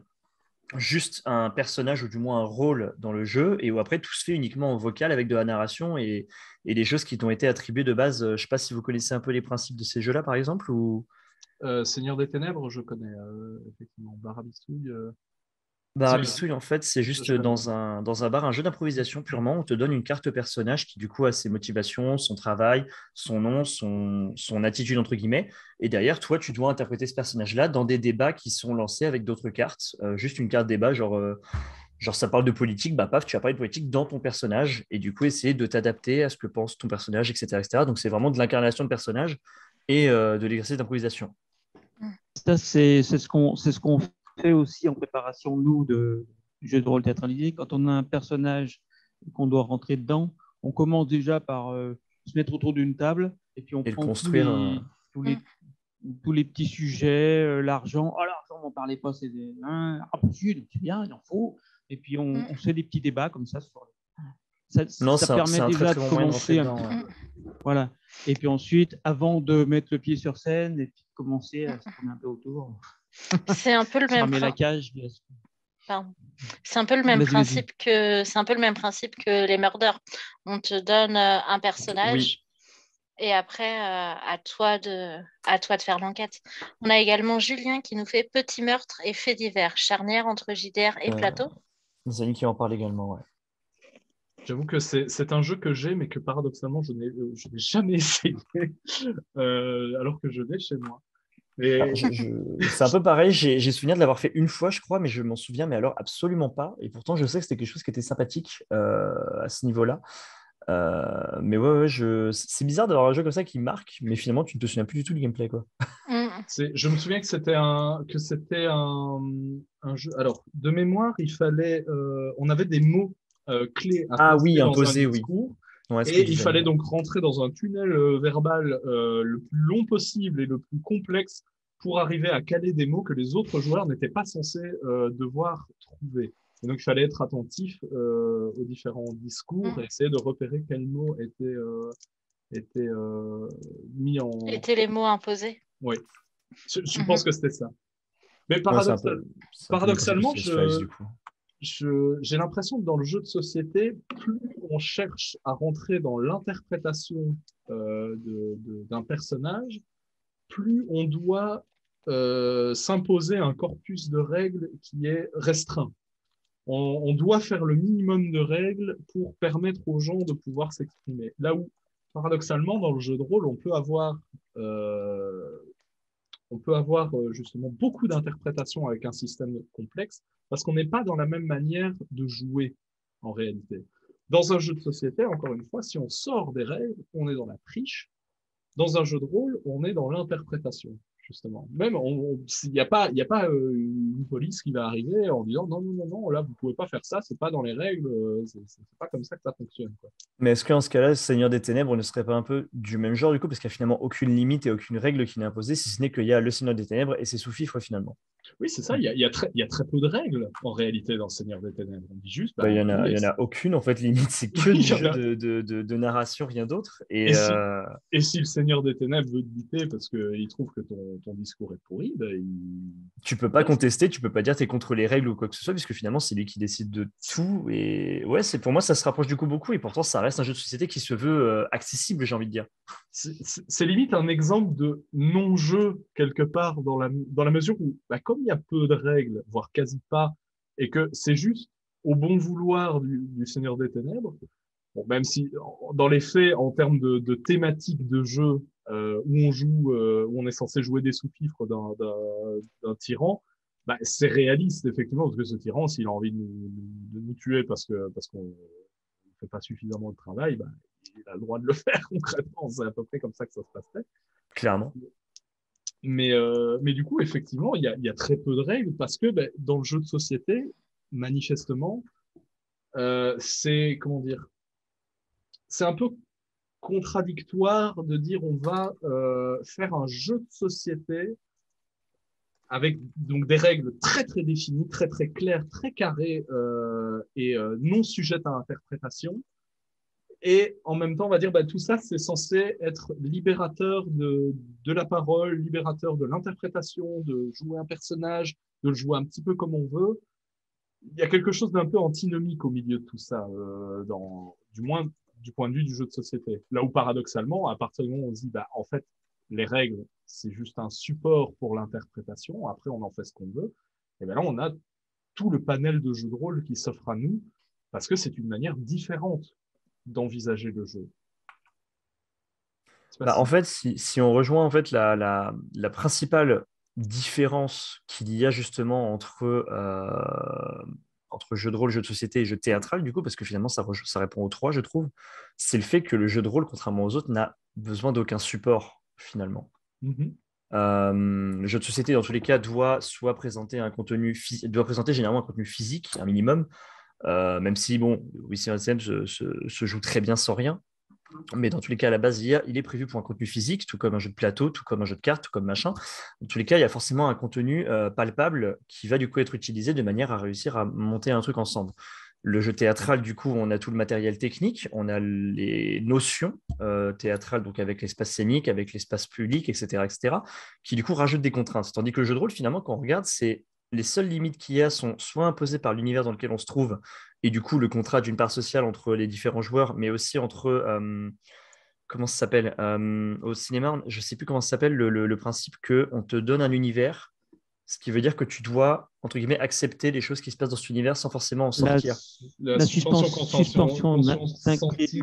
C: juste un personnage ou du moins un rôle dans le jeu et où après tout se fait uniquement en vocal avec de la narration et les choses qui t'ont été attribuées de base. Je ne sais pas si vous connaissez un peu les principes de ces jeux-là par exemple ou...
B: Seigneur des Ténèbres, je connais effectivement. Barabistouille.
C: Barabistouille, en fait, c'est juste dans un bar, un jeu d'improvisation purement. On te donne une carte personnage qui, du coup, a ses motivations, son travail, son nom, son attitude, entre guillemets. Et derrière, toi, tu dois interpréter ce personnage-là dans des débats qui sont lancés avec d'autres cartes. Juste une carte débat, genre, Genre, ça parle de politique, bah paf, tu vas parler de politique dans ton personnage et du coup, essayer de t'adapter à ce que pense ton personnage, etc., etc. Donc, c'est vraiment de l'incarnation de personnage et de l'exercice d'improvisation.
D: Ça, c'est ce qu'on fait aussi en préparation, nous, du jeu de rôle théâtralisé. Quand on a un personnage et qu'on doit rentrer dedans, on commence déjà par se mettre autour d'une table et puis on
C: Et de
D: prend
C: construire.
D: tous les, tous les petits sujets, l'argent. Oh, l'argent, on n'en parlait pas, c'est c'est bien, il en faut. Et puis on se fait des petits débats comme ça.
C: Non,
D: Ça
C: c'est
D: permet
C: un très
D: déjà
C: très
D: de
C: bon moyen de rentrer
D: commencer
C: dedans. Ouais.
D: voilà. Et puis ensuite, avant de mettre le pied sur scène et puis de commencer à se tourner un peu autour,
A: C'est un peu le
D: se
A: même
D: ramer la cage.
A: Pardon. C'est un peu le même
D: Vas-y, vas-y.
A: principe que les murders. On te donne un
C: Oui,
A: personnage et après à toi de faire l'enquête. On a également Julien qui nous fait Petit meurtre et faits divers, charnière entre JDR et
C: euh,
A: plateau.
C: des amis qui en parlent également. Ouais.
B: J'avoue que c'est un jeu que j'ai, mais que paradoxalement, je n'ai jamais essayé, alors que je l'ai chez moi.
C: Alors,
B: Et
C: c'est un peu pareil, j'ai souvenir de l'avoir fait une fois, je crois, mais je m'en souviens, mais alors absolument pas. Et pourtant, je sais que c'était quelque chose qui était sympathique à ce niveau-là. Mais ouais, c'est bizarre d'avoir un jeu comme ça qui marque, mais finalement, tu ne te souviens plus du tout du gameplay, quoi.
A: Mm.
B: je me souviens que c'était un jeu. Alors, de mémoire, on avait des mots clés à
C: Ah oui,
B: placer dans un
C: imposé, oui.
B: discours.
C: Ouais, ce que
B: Et il
C: disait
B: fallait
C: Amir.
B: donc rentrer dans un tunnel verbal le plus long possible et le plus complexe pour arriver à caler des mots que les autres joueurs n'étaient pas censés devoir trouver. Et donc, il fallait être attentif aux différents discours et essayer de repérer quels mots étaient mis en...
A: Étaient les mots imposés.
B: Oui, je pense
A: Mhm.
B: que c'était ça. Mais
C: Ouais, c'est un peu le même principe que
B: paradoxalement,
C: Space Files, du coup.
B: j'ai l'impression que dans le jeu de société, plus on cherche à rentrer dans l'interprétation d'un personnage, plus on doit s'imposer un corpus de règles qui est restreint. On doit faire le minimum de règles pour permettre aux gens de pouvoir s'exprimer. Là où, paradoxalement, dans le jeu de rôle, euh, justement beaucoup d'interprétations avec un système complexe parce qu'on n'est pas dans la même manière de jouer en réalité. Dans un jeu de société, encore une fois, si on sort des règles, on est dans la triche. Dans un jeu de rôle, on est dans l'interprétation, justement. Même, il y a pas une police qui va arriver en disant non, non, non, non, là, vous pouvez pas faire ça, c'est pas dans les règles, c'est pas comme ça que ça fonctionne, quoi.
C: Mais est-ce qu'en ce cas-là, Seigneur des Ténèbres ne serait pas un peu du même genre, du coup, parce qu'il n'y a finalement aucune limite et aucune règle qui n'est imposée, si ce n'est qu'il y a le Seigneur des Ténèbres et ses sous-fifres, finalement.
B: Oui, c'est ça, il y a très peu de règles, en réalité, dans Seigneur des Ténèbres. On dit juste,
C: Bah,
B: bah,
C: il
B: oui,
C: y en a aucune, en fait, limite, c'est que
B: oui, il
C: du
B: y en
C: jeu
B: a.
C: de narration, rien d'autre.
B: Et si le Seigneur des Ténèbres veut te buter parce qu'il trouve que ton discours est pourri, ben,
C: tu peux pas contester, tu peux pas dire tu es contre les règles ou quoi que ce soit, puisque finalement, c'est lui qui décide de tout. Et ouais, pour moi, ça se rapproche du coup beaucoup, et pourtant, ça reste un jeu de société qui se veut accessible, j'ai envie de dire.
B: c'est limite un exemple de non-jeu quelque part dans la mesure où, bah, comme il y a peu de règles, voire quasi pas, et que c'est juste au bon vouloir du Seigneur des Ténèbres, bon, même si dans les faits, en termes de thématique de jeu, où on est censé jouer des sous-fifres d'un tyran, bah, c'est réaliste effectivement parce que ce tyran, s'il a envie de nous tuer parce qu'on ne fait pas suffisamment de travail, bah, il a le droit de le faire concrètement. C'est à peu près comme ça que ça se passerait.
C: Clairement.
B: Mais du coup, effectivement, il y a très peu de règles parce que bah, dans le jeu de société, manifestement, c'est comment dire, c'est un peu contradictoire de dire on va faire un jeu de société avec donc des règles très très définies, très très claires, très carrées et non sujettes à interprétation. Et en même temps, on va dire bah, tout ça, c'est censé être libérateur de la parole, libérateur de l'interprétation, de jouer un personnage, de le jouer un petit peu comme on veut. Il y a quelque chose d'un peu antinomique au milieu de tout ça, du moins du point de vue du jeu de société. Là où paradoxalement, à partir du moment où on se dit, bah, en fait, les règles, c'est juste un support pour l'interprétation, après on en fait ce qu'on veut, et bien là on a tout le panel de jeux de rôle qui s'offre à nous, parce que c'est une manière différente d'envisager le jeu.
C: Bah, en fait, si on rejoint en fait la principale différence qu'il y a justement entre entre jeu de rôle, jeu de société et jeu théâtral, du coup, parce que finalement, ça répond aux trois, je trouve, c'est le fait que le jeu de rôle, contrairement aux autres, n'a besoin d'aucun support, finalement.
B: Mhm.
C: Le jeu de société, dans tous les cas, doit présenter généralement un contenu physique, un minimum, même si, bon, Whisky Sam se joue très bien sans rien. Mais dans tous les cas, à la base, il est prévu pour un contenu physique, tout comme un jeu de plateau, tout comme un jeu de cartes, tout comme machin. Dans tous les cas, il y a forcément un contenu palpable qui va du coup être utilisé de manière à réussir à monter un truc ensemble. Le jeu théâtral, du coup, on a tout le matériel technique, on a les notions théâtrales, donc avec l'espace scénique, avec l'espace public, etc., qui du coup rajoutent des contraintes. Tandis que le jeu de rôle, finalement, quand on regarde, c'est les seules limites qu'il y a sont soit imposées par l'univers dans lequel on se trouve, et du coup le contrat d'une part sociale entre les différents joueurs, mais aussi entre comment ça s'appelle au cinéma, je ne sais plus comment ça s'appelle le principe que on te donne un univers, ce qui veut dire que tu dois entre guillemets accepter les choses qui se passent dans cet univers sans forcément en
D: La,
C: sortir.
D: la suspension
B: consentie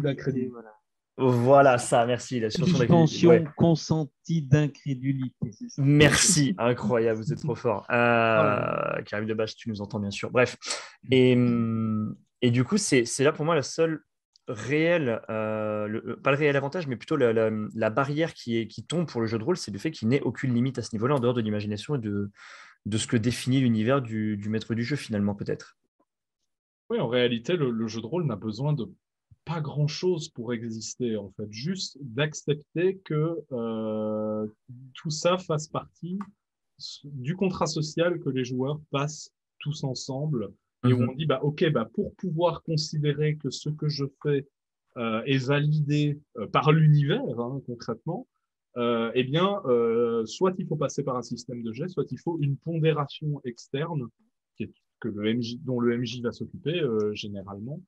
D: d'incrédulité. Voilà.
C: Voilà ça, merci. La suspension d'incrédulité.
D: Suspension consentie d'incrédulité.
C: Merci, incroyable, vous êtes trop fort. Karim Debache, tu nous entends bien sûr. Bref, et du coup, c'est là pour moi la seule réelle, pas le réel avantage, mais plutôt la barrière qui tombe pour le jeu de rôle, c'est le fait qu'il n'ait aucune limite à ce niveau-là en dehors de l'imagination et de ce que définit l'univers du maître du jeu finalement peut-être.
B: Oui, en réalité, le jeu de rôle n'a besoin de pas grand-chose pour exister, en fait. Juste d'accepter que tout ça fasse partie du contrat social que les joueurs passent tous ensemble et où on dit, bah, OK, bah, pour pouvoir considérer que ce que je fais est validé par l'univers, hein, concrètement, eh bien, soit il faut passer par un système de jet, soit il faut une pondération externe que dont le MJ va s'occuper généralement.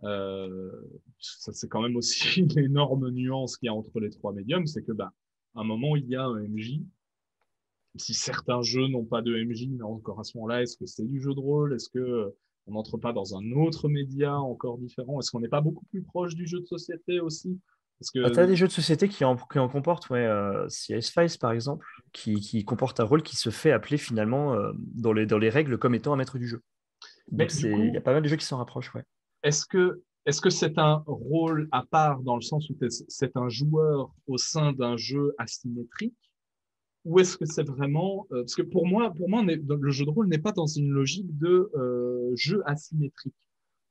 B: Ça, c'est quand même aussi une énorme nuance qu'il y a entre les trois médiums, c'est que bah, à un moment, il y a un MJ. Si certains jeux n'ont pas de MJ, mais encore à ce moment-là, est-ce que c'est du jeu de rôle? Est-ce que on n'entre pas dans un autre média encore différent? Est-ce qu'on n'est pas beaucoup plus proche du jeu de société aussi? Parce
C: Tu as
B: que
C: des jeux de société qui en comportent, ouais, CS Files par exemple, qui comporte un rôle qui se fait appeler finalement dans les règles comme étant un maître du jeu.
B: mais
C: Donc
B: du
C: il y
B: coup,
C: a pas mal de jeux qui s'en rapprochent, ouais.
B: est-ce que c'est un rôle à part dans le sens où c'est un joueur au sein d'un jeu asymétrique? Ou est-ce que c'est vraiment parce que pour moi, le jeu de rôle n'est pas dans une logique de jeu asymétrique,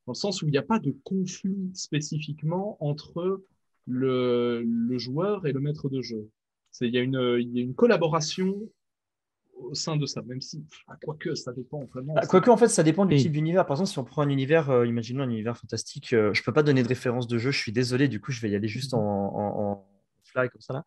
B: dans le sens où il n'y a pas de conflit spécifiquement entre le joueur et le maître de jeu. Il y a une collaboration au sein de ça, même si, quoique, ça dépend vraiment.
C: Quoique, en fait, ça dépend du type d'univers. Par exemple, si on prend un univers, imaginons un univers fantastique, je ne peux pas donner de référence de jeu, je suis désolé, du coup, je vais y aller juste en fly comme ça là.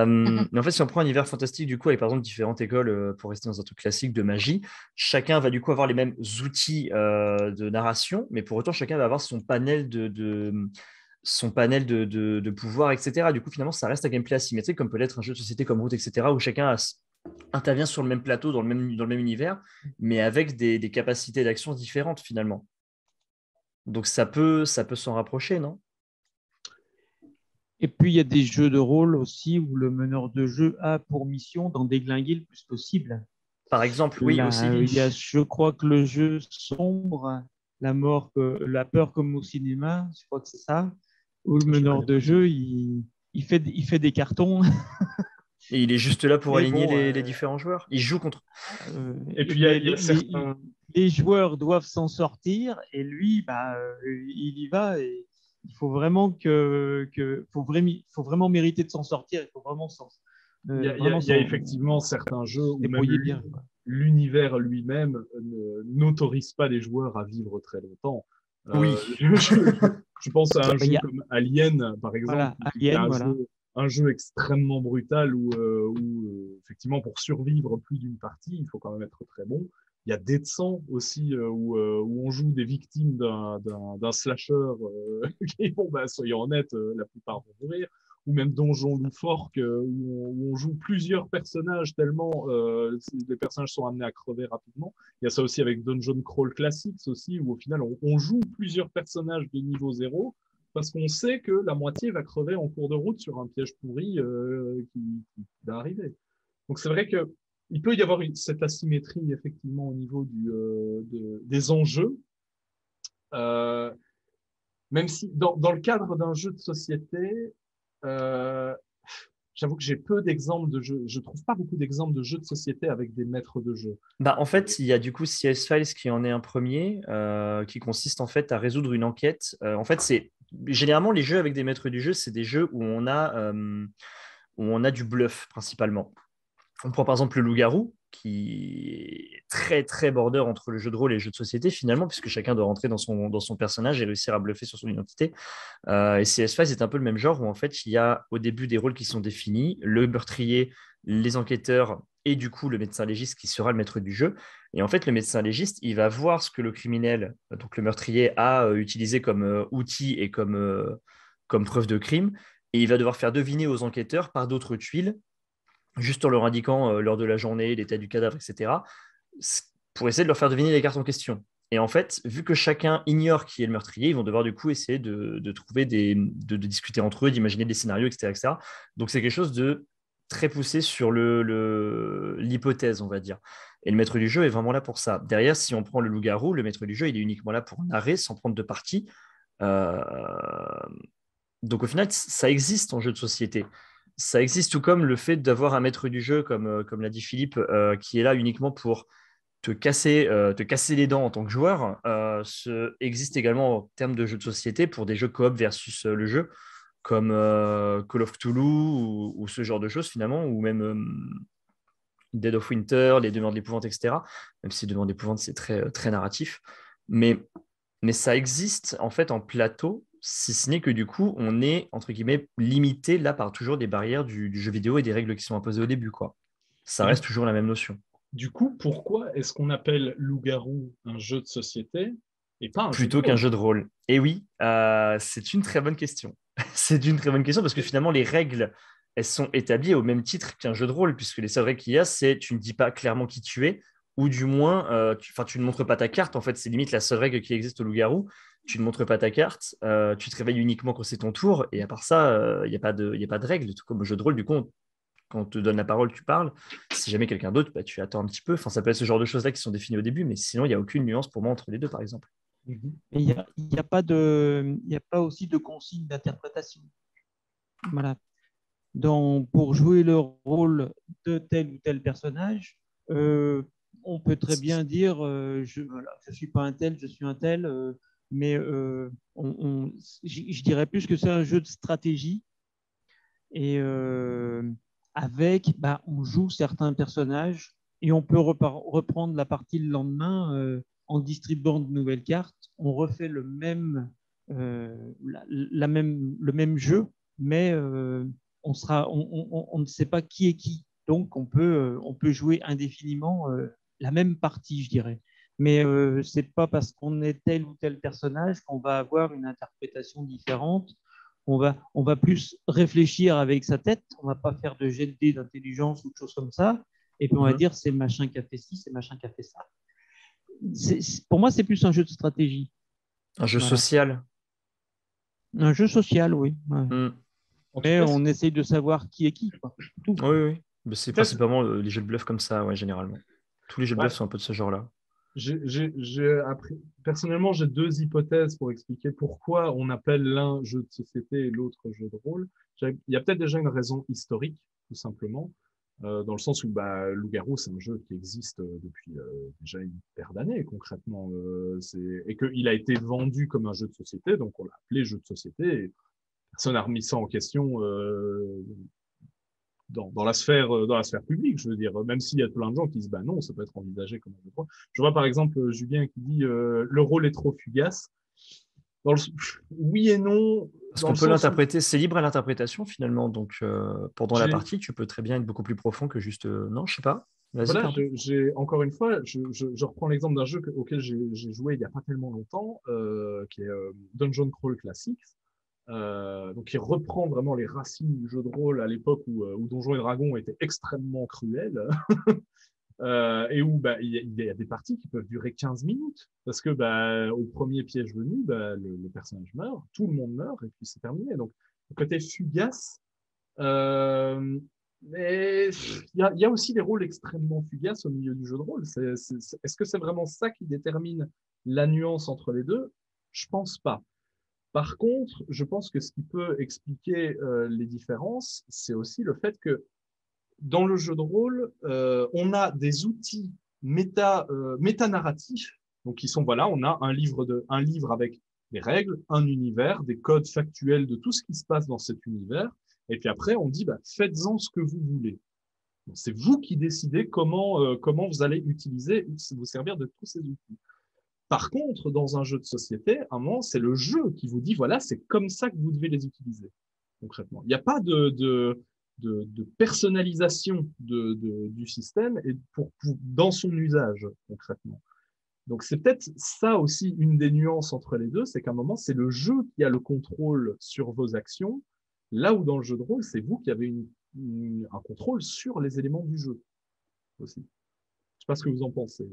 C: Mais en fait, si on prend un univers fantastique, du coup, avec par exemple différentes écoles, pour rester dans un truc classique de magie, chacun va du coup avoir les mêmes outils de narration, mais pour autant, chacun va avoir son panel de pouvoir, etc. Du coup, finalement, ça reste un gameplay asymétrique, comme peut l'être un jeu de société comme Root, etc., où chacun intervient sur le même plateau, dans le même univers, mais avec des capacités d'action différentes, finalement. Donc, ça peut s'en rapprocher, non?
D: Et puis, il y a des jeux de rôle aussi où le meneur de jeu a pour mission d'en déglinguer le plus possible.
C: Par exemple, oui, aussi.
D: Je crois que le jeu sombre, la peur comme au cinéma, je crois que c'est ça, où le meneur de jeu, il fait des cartons.
C: Et il est juste là pour
D: Mais
C: aligner
D: bon,
C: les différents joueurs. Il joue contre.
B: Et puis, il y a certains.
D: Les joueurs doivent s'en sortir et lui, il y va et il faut vraiment faut vraiment mériter de s'en sortir. Il faut vraiment
B: Il y a effectivement certains jeux où même
D: bien,
B: l'univers lui-même n'autorise pas les joueurs à vivre très longtemps.
C: Oui.
B: Je pense à un jeu comme Alien, par exemple,
D: voilà,
B: qui est
D: Alien,
B: un jeu extrêmement brutal où effectivement, pour survivre plus d'une partie, il faut quand même être très bon. Il y a Dead Sang aussi, où on joue des victimes d'un slasher qui, bon, bah, soyons honnêtes, la plupart vont mourir. Ou même Donjon Louforque, où on joue plusieurs personnages tellement les personnages sont amenés à crever rapidement. Il y a ça aussi avec Dungeon Crawl Classics aussi, où au final, on joue plusieurs personnages de niveau 0 parce qu'on sait que la moitié va crever en cours de route sur un piège pourri qui va arriver. Donc c'est vrai que il peut y avoir cette asymétrie effectivement au niveau des enjeux. Même si dans le cadre d'un jeu de société, j'avoue que j'ai peu d'exemples de jeux. Je trouve pas beaucoup d'exemples de jeux de société avec des maîtres de jeu.
C: Bah, en fait, il y a du coup CS Files qui en est un premier, qui consiste en fait à résoudre une enquête. En fait, c'est généralement les jeux avec des maîtres du jeu, c'est des jeux où on a du bluff principalement. On prend par exemple le loup-garou, qui est très très border entre le jeu de rôle et le jeu de société finalement, puisque chacun doit rentrer dans son personnage et réussir à bluffer sur son identité. Et CS5, c'est un peu le même genre où en fait il y a au début des rôles qui sont définis, le meurtrier, les enquêteurs et du coup le médecin légiste qui sera le maître du jeu. Et en fait le médecin légiste, il va voir ce que le criminel, donc le meurtrier, a utilisé comme outil et comme preuve de crime. Et il va devoir faire deviner aux enquêteurs par d'autres tuiles juste en leur indiquant l'heure de la journée, l'état du cadavre, etc., pour essayer de leur faire deviner les cartes en question. Et en fait, vu que chacun ignore qui est le meurtrier, ils vont devoir du coup essayer de trouver de discuter entre eux, d'imaginer des scénarios, etc., etc. Donc c'est quelque chose de très poussé sur l'hypothèse, on va dire. Et le maître du jeu est vraiment là pour ça. Derrière, si on prend le loup-garou, le maître du jeu, il est uniquement là pour narrer sans prendre de parti. Euh, donc au final, ça existe en jeu de société. Ça existe tout comme le fait d'avoir un maître du jeu, comme l'a dit Philippe, qui est là uniquement pour te casser les dents en tant que joueur, existe également en termes de jeux de société pour des jeux coop versus le jeu, comme Call of Cthulhu ou ce genre de choses finalement, ou même Dead of Winter, les Demeures de l'épouvante, etc. Même si Demeures de l'épouvante, c'est très, très narratif. Mais ça existe en fait en plateau, si ce n'est que du coup, on est, entre guillemets, limité là par toujours des barrières du jeu vidéo et des règles qui sont imposées au début, quoi. Ça
B: Et
C: reste toujours la même notion.
B: du coup, pourquoi est-ce qu'on appelle Loup-garou un jeu de société et pas un jeu de
C: Plutôt qu'un
B: rôle?
C: jeu de rôle. Et oui, c'est une très bonne question. C'est une très bonne question parce que finalement, les règles, elles sont établies au même titre qu'un jeu de rôle, puisque les seules règles qu'il y a, c'est tu ne dis pas clairement qui tu es, ou du moins, tu ne montres pas ta carte. En fait, c'est limite la seule règle qui existe au loup-garou. Tu ne montres pas ta carte, tu te réveilles uniquement quand c'est ton tour, et à part ça, il n'y a pas de, y a pas de règle. Tout comme au jeu de rôle, du coup, quand on te donne la parole, tu parles. Si jamais quelqu'un d'autre, bah, tu attends un petit peu. Enfin, ça peut être ce genre de choses-là qui sont définies au début, mais sinon, il n'y a aucune nuance pour moi entre les deux, par exemple.
B: Mhm.
D: Mais il y a pas aussi de consigne d'interprétation. Voilà. Pour jouer le rôle de tel ou tel personnage, on peut très bien dire je ne suis pas un tel, je suis un tel, mais je dirais plus que c'est un jeu de stratégie et on joue certains personnages et on peut reprendre la partie le lendemain en distribuant de nouvelles cartes. On refait le même jeu, mais on ne sait pas qui est qui. Donc, on peut jouer indéfiniment la même partie, je dirais. Mais ce n'est pas parce qu'on est tel ou tel personnage qu'on va avoir une interprétation différente. On va plus réfléchir avec sa tête. On ne va pas faire de jet de dés d'intelligence ou de choses comme ça. Et puis, on va dire, c'est machin qui a fait ci, c'est machin qui a fait ça. Pour moi, c'est plus un jeu de stratégie.
C: Un jeu
D: Voilà.
C: social.
D: Un jeu social, oui. Ouais.
B: En tout
D: Mais
B: cas,
D: on essaye de savoir qui est qui, quoi. Tout.
C: Oui, oui. Mais c'est
B: ça, c'est-
C: principalement les jeux de bluff comme ça, ouais, généralement. Tous les jeux de bluff
B: ouais,
C: sont un peu de ce genre-là.
B: personnellement, j'ai deux hypothèses pour expliquer pourquoi on appelle l'un jeu de société et l'autre jeu de rôle. Il y a peut-être déjà une raison historique, tout simplement, dans le sens où Loup-garou, c'est un jeu qui existe depuis déjà une paire d'années, concrètement. Et qu'il a été vendu comme un jeu de société, donc on l'a appelé jeu de société, et personne n'a remis ça en question dans la sphère publique, je veux dire, même s'il y a plein de gens qui disent, bah non, ça peut être envisagé comme un jeu de rôle. Je vois par exemple Julien qui dit, le rôle est trop fugace. Dans le, oui et non,
C: Parce
B: dans
C: qu'on
B: le
C: peut
B: sens où
C: l'interpréter, c'est libre à l'interprétation finalement. Donc pendant la
B: j'ai,
C: partie, tu peux très bien être beaucoup plus profond que juste non, je sais pas. Vas-y,
B: voilà,
C: pardon.
B: encore une fois, je reprends l'exemple d'un jeu auquel j'ai joué il n'y a pas tellement longtemps, qui est Dungeon Crawl Classics. Donc, il reprend vraiment les racines du jeu de rôle à l'époque où Donjons et Dragons était extrêmement cruel. Et où il y a des parties qui peuvent durer 15 minutes parce que au premier piège venu, le personnage meurt, tout le monde meurt et puis c'est terminé. Donc, le côté fugace, euh, Mais il y a aussi des rôles extrêmement fugaces au milieu du jeu de rôle. Est-ce que c'est vraiment ça qui détermine la nuance entre les deux? Je pense pas. Par contre, je pense que ce qui peut expliquer les différences, c'est aussi le fait que dans le jeu de rôle, on a des outils méta-narratifs, donc qui sont, voilà, on a un livre avec des règles, un univers, des codes factuels de tout ce qui se passe dans cet univers, et puis après, on dit, bah, faites-en ce que vous voulez. C'est vous qui décidez comment vous allez utiliser, vous servir de tous ces outils. Par contre, dans un jeu de société, à un moment, c'est le jeu qui vous dit, voilà, c'est comme ça que vous devez les utiliser, concrètement. Il n'y a pas de personnalisation du système et dans son usage, concrètement. Donc, c'est peut-être ça aussi une des nuances entre les deux, c'est qu'à un moment, c'est le jeu qui a le contrôle sur vos actions, là où dans le jeu de rôle, c'est vous qui avez un contrôle sur les éléments du jeu aussi. Je ne sais pas ce que vous en pensez.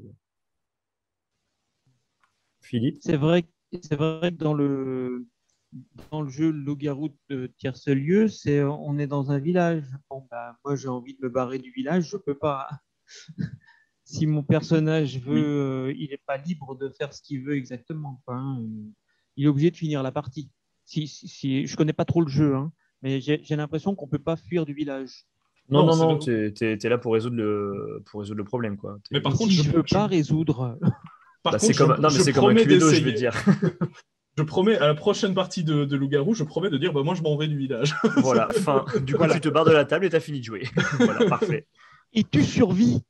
C: Philippe?
D: C'est vrai que dans le jeu Loup-garou de Tierce-Lieu, on est dans un village. Bon, bah, moi, j'ai envie de me barrer du village, je peux pas. Si mon personnage veut, il n'est pas libre de faire ce qu'il veut exactement, quoi, hein. Il est obligé de finir la partie. Je connais pas trop le jeu, hein, mais j'ai l'impression qu'on peut pas fuir du village.
C: Non,
B: Non,
C: non,
B: c'est
C: non,
B: vrai.
C: tu es là pour résoudre le problème, quoi.
B: Mais par
D: Et
B: contre,
D: si je veux pas résoudre,
C: Bah,
B: contre,
C: non, mais
B: je
C: c'est comme un
B: promets
C: Cluedo, je veux
B: d'essayer.
C: dire.
B: Je promets, à la prochaine partie de Loup-garou, je promets de dire, bah, moi, je m'en vais du village.
C: Voilà, fin. Du coup,
D: Voilà.
C: tu te barres de la table et tu as fini de jouer. Voilà, parfait.
D: Et tu survis.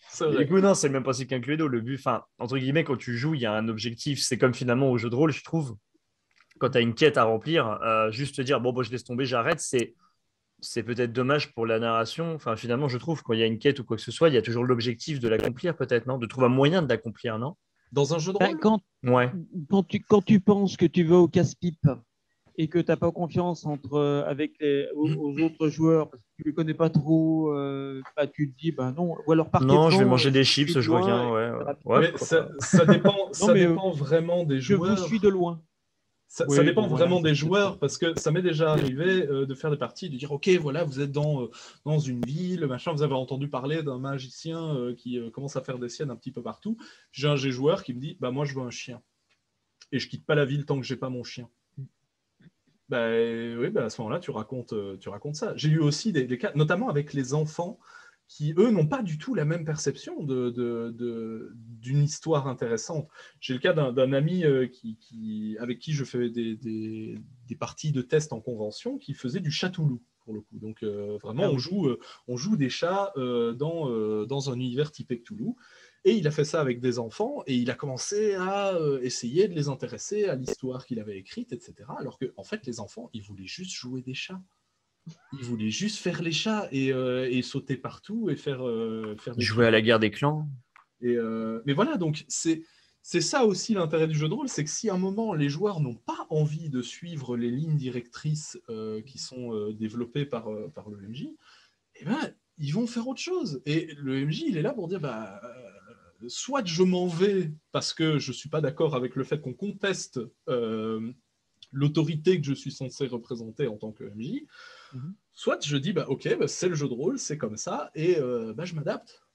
B: C'est
C: Du
B: vrai.
C: coup, non, c'est le même principe qu'un Cluedo. Le but, enfin, entre guillemets, quand tu joues, il y a un objectif. C'est comme finalement au jeu de rôle, je trouve. Quand tu as une quête à remplir, juste te dire, bon, je laisse tomber, j'arrête, c'est peut-être dommage pour la narration. Enfin, finalement, je trouve, quand il y a une quête ou quoi que ce soit, il y a toujours l'objectif de l'accomplir, peut-être, non? De trouver un moyen de l'accomplir, non?
B: Dans un jeu de
D: Ben,
B: rôle?
C: Ouais.
D: quand tu penses que tu vas au casse-pipe et que tu n'as pas confiance avec aux autres joueurs parce que tu ne les connais pas trop, bah, tu te dis, bah non, ou alors par
C: Non, je vais
D: devant,
C: manger des
D: je suis
C: chips,
D: de
C: je
D: loin,
C: reviens,
D: et
C: ouais, ouais.
D: ça va
C: Ouais,
B: Mais
C: pourquoi pas.
D: Non,
B: ça
D: mais
B: dépend vraiment des
D: je vous suis de
B: joueurs.
D: loin.
B: Ça
D: Oui,
B: dépend
D: bon, voilà,
B: vraiment
D: c'est
B: des
D: peut-être ça.
B: joueurs parce que ça m'est déjà arrivé de faire des parties, de dire ok voilà vous êtes dans une ville, machin, vous avez entendu parler d'un magicien qui commence à faire des siennes un petit peu partout. J'ai un joueur qui me dit bah moi je veux un chien et je quitte pas la ville tant que j'ai pas mon chien. Bah oui bah à ce moment-là tu racontes ça. J'ai eu aussi des cas notamment avec les enfants qui, eux, n'ont pas du tout la même perception d'une histoire intéressante. J'ai le cas d'un ami avec qui je fais des parties de tests en convention qui faisait du chat-loup, pour le coup. Donc, vraiment,
D: Ah oui.
B: on joue des chats dans un univers typé Cthulhu. Et il a fait ça avec des enfants et il a commencé à essayer de les intéresser à l'histoire qu'il avait écrite, etc. Alors que, en fait, les enfants, ils voulaient juste jouer des chats. Ils voulaient juste faire les chats et sauter partout et faire des
C: Jouer
B: trucs.
C: à la guerre des clans.
B: Mais voilà, donc c'est ça aussi l'intérêt du jeu de rôle, c'est que si à un moment les joueurs n'ont pas envie de suivre les lignes directrices qui sont développées par le MJ, eh ben, ils vont faire autre chose. Et le MJ, il est là pour dire, bah, soit je m'en vais parce que je suis pas d'accord avec le fait qu'on conteste l'autorité que je suis censé représenter en tant que MJ,
D: Mhm.
B: soit je dis, bah, ok, bah, c'est le jeu de rôle, c'est comme ça, et bah, je m'adapte.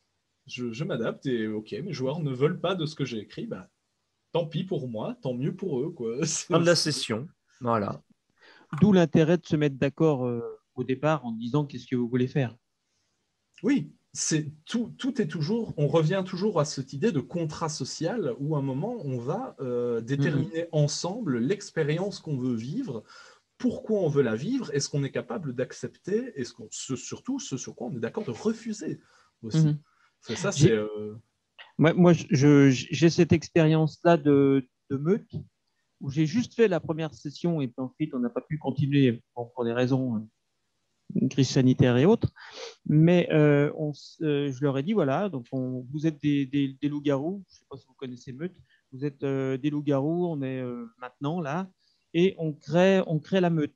B: Je m'adapte, et ok, mes joueurs ne veulent pas de ce que j'ai écrit, bah, tant pis pour moi, tant mieux pour eux. Quoi.
C: Fin de la session. Voilà.
D: D'où l'intérêt de se mettre d'accord au départ en disant qu'est-ce que vous voulez faire.
B: Oui, tout est toujours, on revient toujours à cette idée de contrat social où à un moment on va déterminer ensemble l'expérience qu'on veut vivre, pourquoi on veut la vivre, est-ce qu'on est capable d'accepter, surtout ce sur quoi on est d'accord de refuser aussi.
D: Mhm.
B: C'est ça,
D: J'ai moi, j'ai cette expérience-là de meute où j'ai juste fait la première session et puis ensuite on n'a pas pu continuer pour des raisons une crise sanitaire et autres. Mais je leur ai dit voilà, donc vous êtes des loups-garous, je ne sais pas si vous connaissez Meute, vous êtes des loups-garous, on est maintenant là, et on crée la meute.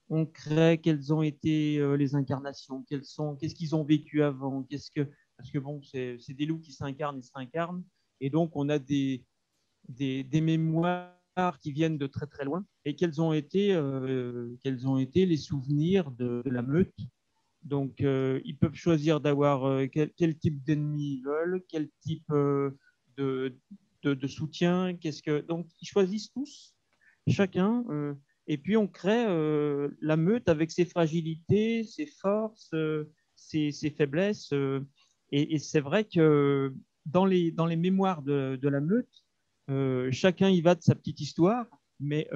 D: On crée quelles ont été les incarnations, qu'est-ce qu'ils ont vécu avant, parce que bon, c'est des loups qui s'incarnent et se réincarnent, et donc on a des mémoires qui viennent de très très loin, et quels ont été les souvenirs de la meute Donc, ils peuvent choisir d'avoir quel type d'ennemi ils veulent, quel type de, de soutien. Donc, ils choisissent tous, chacun. Et puis, on crée la meute avec ses fragilités, ses forces, ses faiblesses. Et c'est vrai que dans les mémoires de la meute, chacun y va de sa petite histoire, mais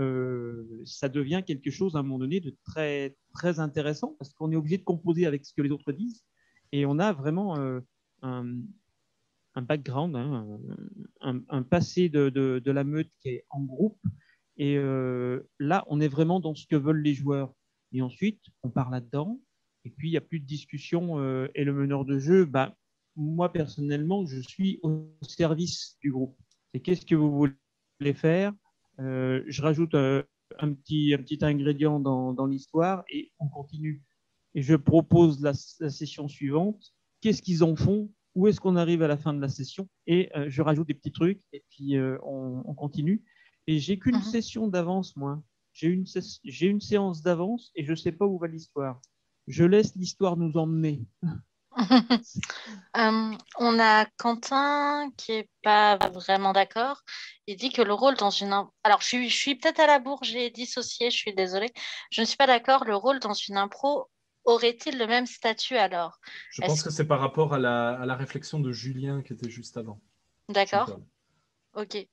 D: ça devient quelque chose à un moment donné de très, très intéressant parce qu'on est obligé de composer avec ce que les autres disent et on a vraiment un, un background, hein, un passé de la meute qui est en groupe. Et là, on est vraiment dans ce que veulent les joueurs. Et ensuite, on part là-dedans. Et puis, il n'y a plus de discussion. Et le meneur de jeu, bah, moi, personnellement, je suis au service du groupe. C'est qu'est-ce que vous voulez faire? Je rajoute un petit ingrédient dans l'histoire et on continue. Et je propose la session suivante. Qu'est-ce qu'ils en font? Où est-ce qu'on arrive à la fin de la session? Et je rajoute des petits trucs et puis on continue. Et j'ai qu'une session d'avance, moi. J'ai une séance d'avance et je ne sais pas où va l'histoire. Je laisse l'histoire nous emmener.
A: On a Quentin qui est pas vraiment d'accord. Il dit que le rôle dans une... Alors, je suis peut-être à la bourre, j'ai dissocié, je suis désolée. Je ne suis pas d'accord. Le rôle dans une impro aurait-il le même statut alors?
B: Je pense
A: Est-ce...
B: que c'est par rapport à la réflexion de Julien qui était juste avant.
A: D'accord, ok.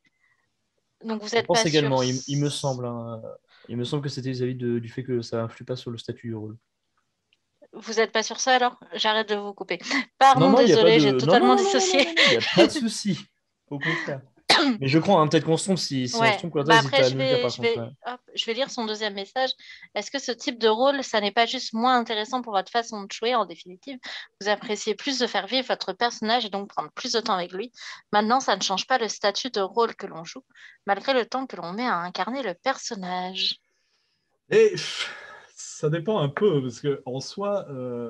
A: Donc, vous
C: Je
A: n'êtes
C: pense
A: pas sûr.
C: également, il me semble, hein, il me semble que c'était vis-à-vis du fait que ça influe pas sur le statut du rôle.
A: Vous n'êtes pas sur ça alors? J'arrête de vous couper.
C: Non,
A: Pardon,
C: non, il n'y a pas
A: désolée, j'ai
C: de. Non, non,
A: totalement
C: non, non, non, non,
A: dissocié.
C: non, non, il n'y a pas de souci. Au contraire. Mais je crois, hein, peut-être qu'on se trompe. Si on se
A: Ouais,
C: trompe, Quentin,
A: bah
C: n'hésite
A: après
C: pas à nous le dire par
A: je
C: contre.
A: vais,
C: Ouais.
A: hop, je vais lire son deuxième message. Est-ce que ce type de rôle, ça n'est pas juste moins intéressant pour votre façon de jouer en définitive? Vous appréciez plus de faire vivre votre personnage et donc prendre plus de temps avec lui. Maintenant, ça ne change pas le statut de rôle que l'on joue, malgré le temps que l'on met à incarner le personnage.
B: Et ça dépend un peu, parce que en soi,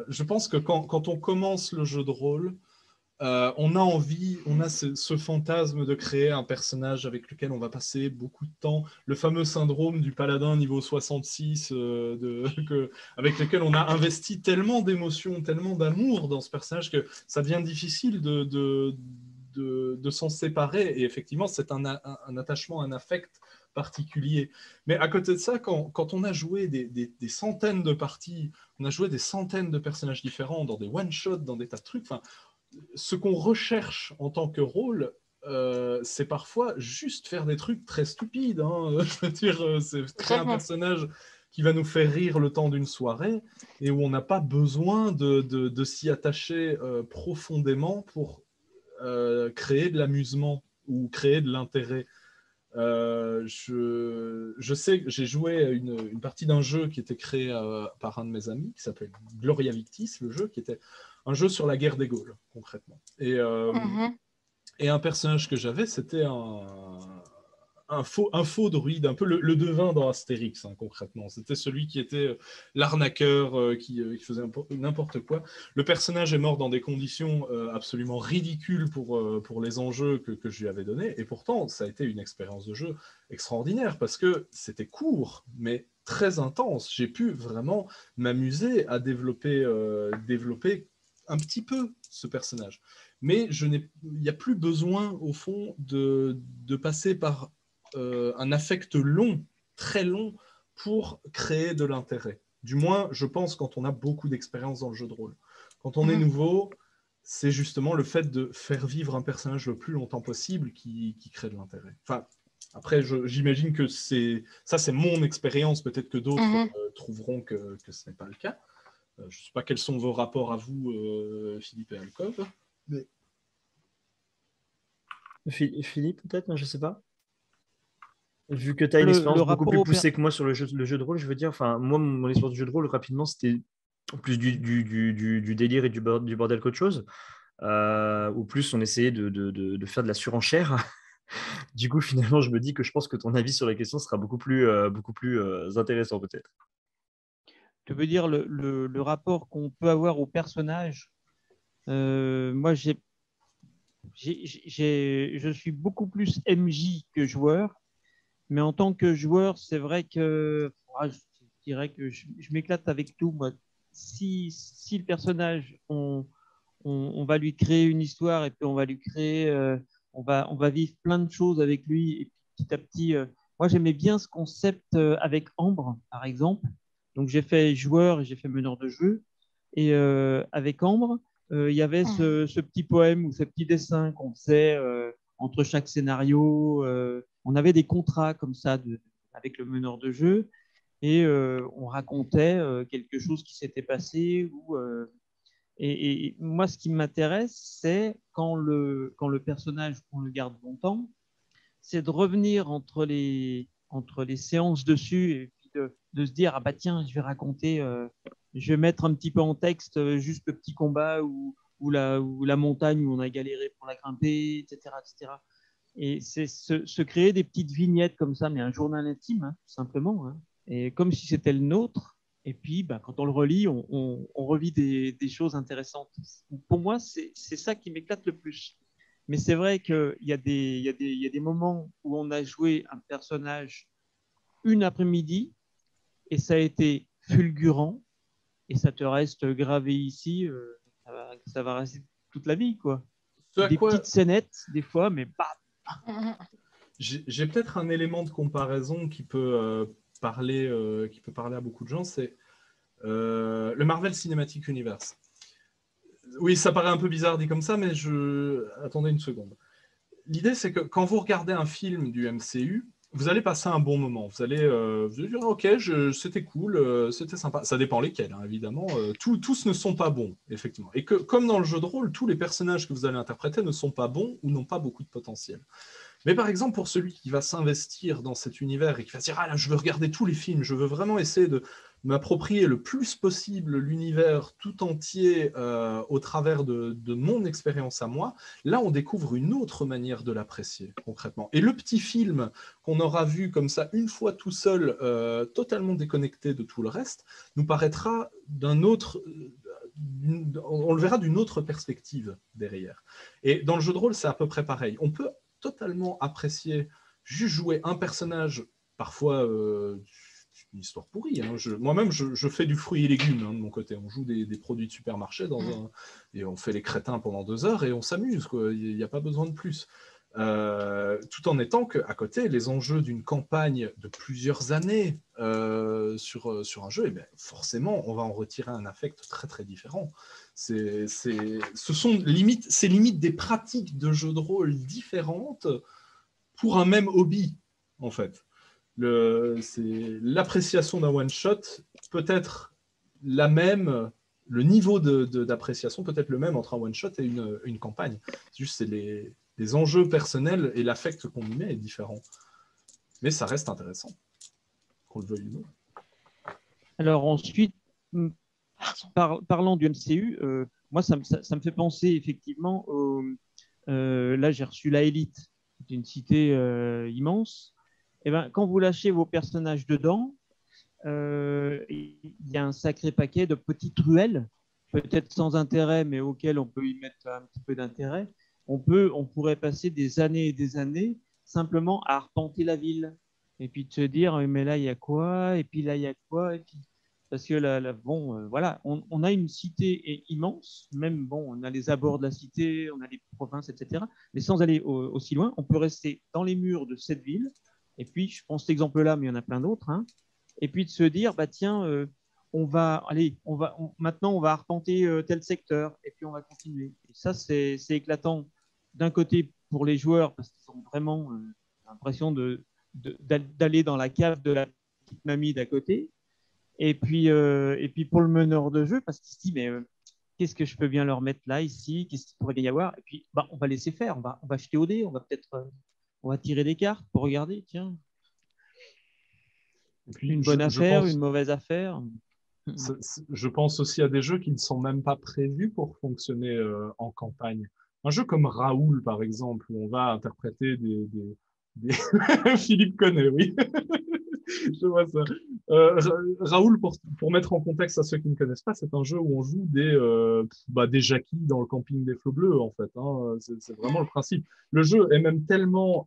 B: je pense que quand on commence le jeu de rôle, on a envie, on a ce fantasme de créer un personnage avec lequel on va passer beaucoup de temps, le fameux syndrome du paladin niveau 66, avec lequel on a investi tellement d'émotions, tellement d'amour dans ce personnage que ça devient difficile de s'en séparer. Et effectivement, c'est un attachement, un affect particulier. Mais à côté de ça, quand on a joué des centaines de parties, on a joué des centaines de personnages différents dans des one-shots, dans des tas de trucs, enfin, ce qu'on recherche en tant que rôle, c'est parfois juste faire des trucs très stupides. Hein. Je veux dire, c'est créer un personnage qui va nous faire rire le temps d'une soirée et où on n'a pas besoin de s'y attacher profondément pour créer de l'amusement ou créer de l'intérêt. Je sais que j'ai joué une partie d'un jeu qui était créé par un de mes amis qui s'appelle Gloria Victis, le jeu qui était un jeu sur la guerre des Gaules, concrètement. Et un personnage que j'avais, c'était un faux druide, un peu le devin dans Astérix, hein, concrètement. C'était celui qui était l'arnaqueur, qui faisait n'importe quoi. Le personnage est mort dans des conditions absolument ridicules pour les enjeux que je lui avais donnés, et pourtant, ça a été une expérience de jeu extraordinaire, parce que c'était court, mais très intense. J'ai pu vraiment m'amuser à développer un petit peu ce personnage. Mais il n'y a plus besoin, au fond, de passer par un affect long, très long, pour créer de l'intérêt. Du moins, je pense, quand on a beaucoup d'expérience dans le jeu de rôle. Quand on est nouveau, c'est justement le fait de faire vivre un personnage le plus longtemps possible qui crée de l'intérêt. Enfin, après, j'imagine que c'est mon expérience. Peut-être que d'autres trouveront que ce n'est pas le cas. Je ne sais pas quels sont vos rapports à vous, Philippe et Alcove. Mais...
C: Philippe, peut-être, je ne sais pas. Vu que tu as une expérience beaucoup plus poussée que moi sur le jeu de rôle, je veux dire, enfin, moi, mon expérience du jeu de rôle, rapidement, c'était plus du délire et du bordel qu'autre chose. Ou plus on essayait de faire de la surenchère. Du coup, finalement, je me dis que je pense que ton avis sur la question sera beaucoup plus intéressant, peut-être.
D: Tu veux dire le rapport qu'on peut avoir au personnage. Moi, je suis beaucoup plus MJ que joueur. Mais en tant que joueur, c'est vrai que je dirais que je m'éclate avec tout. Moi, si le personnage, on va lui créer une histoire et puis on va lui créer, on va vivre plein de choses avec lui et puis petit à petit, moi j'aimais bien ce concept avec Ambre par exemple. Donc j'ai fait joueur et j'ai fait meneur de jeu et avec Ambre, il y avait ce petit poème ou ce petit dessin qu'on faisait entre chaque scénario. On avait des contrats comme ça avec le meneur de jeu et on racontait quelque chose qui s'était passé et moi, ce qui m'intéresse, c'est quand le personnage, on le garde longtemps, c'est de revenir entre les séances dessus et puis de se dire, ah bah tiens, je vais raconter, je vais mettre un petit peu en texte juste le petit combat ou la montagne où on a galéré pour la grimper, etc. etc. Et c'est se créer des petites vignettes comme ça, mais un journal intime, hein, tout simplement. Hein. Et comme si c'était le nôtre. Et puis, bah, quand on le relit, on revit des choses intéressantes. Pour moi, c'est ça qui m'éclate le plus. Mais c'est vrai qu'il y a des moments où on a joué un personnage une après-midi et ça a été fulgurant et ça te reste gravé ici. Ça va rester toute la vie, quoi.
B: Ce à
D: Des
B: quoi
D: petites scénettes, des fois, mais bah,
B: j'ai peut-être un élément de comparaison qui peut parler à beaucoup de gens, c'est le Marvel Cinematic Universe. Oui, ça paraît un peu bizarre dit comme ça, mais attendez une seconde. L'idée, c'est que quand vous regardez un film du MCU, vous allez passer un bon moment. Vous allez dire, ok, c'était cool, c'était sympa. Ça dépend lesquels, hein, évidemment. Tous ne sont pas bons, effectivement. Et que, comme dans le jeu de rôle, tous les personnages que vous allez interpréter ne sont pas bons ou n'ont pas beaucoup de potentiel. Mais par exemple, pour celui qui va s'investir dans cet univers et qui va se dire « Ah là, je veux regarder tous les films, je veux vraiment essayer de m'approprier le plus possible l'univers tout entier au travers de mon expérience à moi », là, on découvre une autre manière de l'apprécier, concrètement. Et le petit film qu'on aura vu comme ça, une fois tout seul, totalement déconnecté de tout le reste, nous paraîtra d'un autre... on le verra d'une autre perspective derrière. Et dans le jeu de rôle, c'est à peu près pareil. On peut totalement apprécié, juste jouer un personnage, parfois une histoire pourrie. Hein. Moi-même, je fais du fruit et légumes hein, de mon côté. On joue des produits de supermarché et on fait les crétins pendant 2 heures et on s'amuse. Il n'y a pas besoin de plus. Tout en étant qu'à côté, les enjeux d'une campagne de plusieurs années sur un jeu, eh bien, forcément, on va en retirer un affect très très différent. Ce sont limite des pratiques de jeu de rôle différentes pour un même hobby, en fait. L'appréciation d'un one-shot peut être la même, le niveau d'appréciation peut être le même entre un one-shot et une campagne. C'est juste les enjeux personnels et l'affect qu'on y met est différent. Mais ça reste intéressant, qu'on le veuille ou non.
D: alors ensuite, parlant du MCU, moi, ça me fait penser effectivement là, j'ai reçu la Élite, d'une cité immense. Et ben, quand vous lâchez vos personnages dedans, il y a un sacré paquet de petites ruelles, peut-être sans intérêt, mais auxquelles on peut y mettre un petit peu d'intérêt. On pourrait passer des années et des années simplement à arpenter la ville. Et puis de se dire, mais là, il y a quoi? Et puis là, il y a quoi? Et puis... Parce que bon, voilà, on a une cité immense, même bon, on a les abords de la cité, on a les provinces, etc. Mais sans aller aussi loin, on peut rester dans les murs de cette ville. Et puis, je prends cet exemple-là, mais il y en a plein d'autres. Hein, et puis de se dire, bah tiens, maintenant on va arpenter tel secteur, et puis on va continuer. Et ça, c'est éclatant d'un côté pour les joueurs, parce qu'ils ont vraiment l'impression d'aller dans la cave de la petite mamie d'à côté. Et puis pour le meneur de jeu, parce qu'il se dit, mais qu'est-ce que je peux bien leur mettre là, ici, qu'est-ce qu'il pourrait bien y avoir? Et puis, bah, on va laisser faire, on va jeter au dé, on va peut-être on va tirer des cartes pour regarder, tiens.
B: Et puis,
D: une bonne affaire, une mauvaise affaire.
B: Je pense aussi à des jeux qui ne sont même pas prévus pour fonctionner en campagne. Un jeu comme Raoul, par exemple, où on va interpréter des... Philippe connaît, oui. Je vois ça. Raoul, pour mettre en contexte à ceux qui ne connaissent pas, c'est un jeu où on joue des jackies dans le camping des Flots Bleus, en fait. Hein. C'est vraiment le principe. Le jeu est même tellement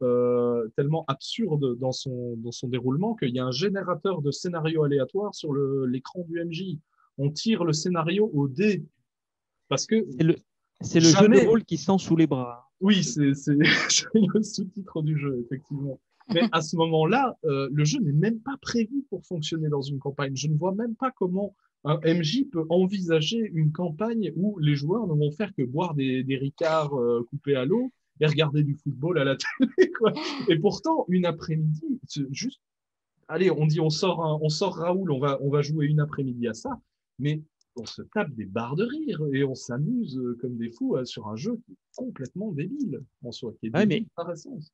B: absurde dans son déroulement qu'il y a un générateur de scénarios aléatoires sur l'écran du MJ. on tire le scénario au dé. Parce que
D: C'est le jeu de rôle qui sent sous les bras.
B: oui, c'est le sous-titre du jeu, effectivement. Mais à ce moment-là, le jeu n'est même pas prévu pour fonctionner dans une campagne. Je ne vois même pas comment un MJ peut envisager une campagne où les joueurs ne vont faire que boire des ricards coupés à l'eau et regarder du football à la télé, quoi. Et pourtant, une après-midi, juste, allez, on sort Raoul, on va jouer une après-midi à ça, mais on se tape des barres de rire et on s'amuse comme des fous sur un jeu qui est complètement débile en soi, qui est débile par essence.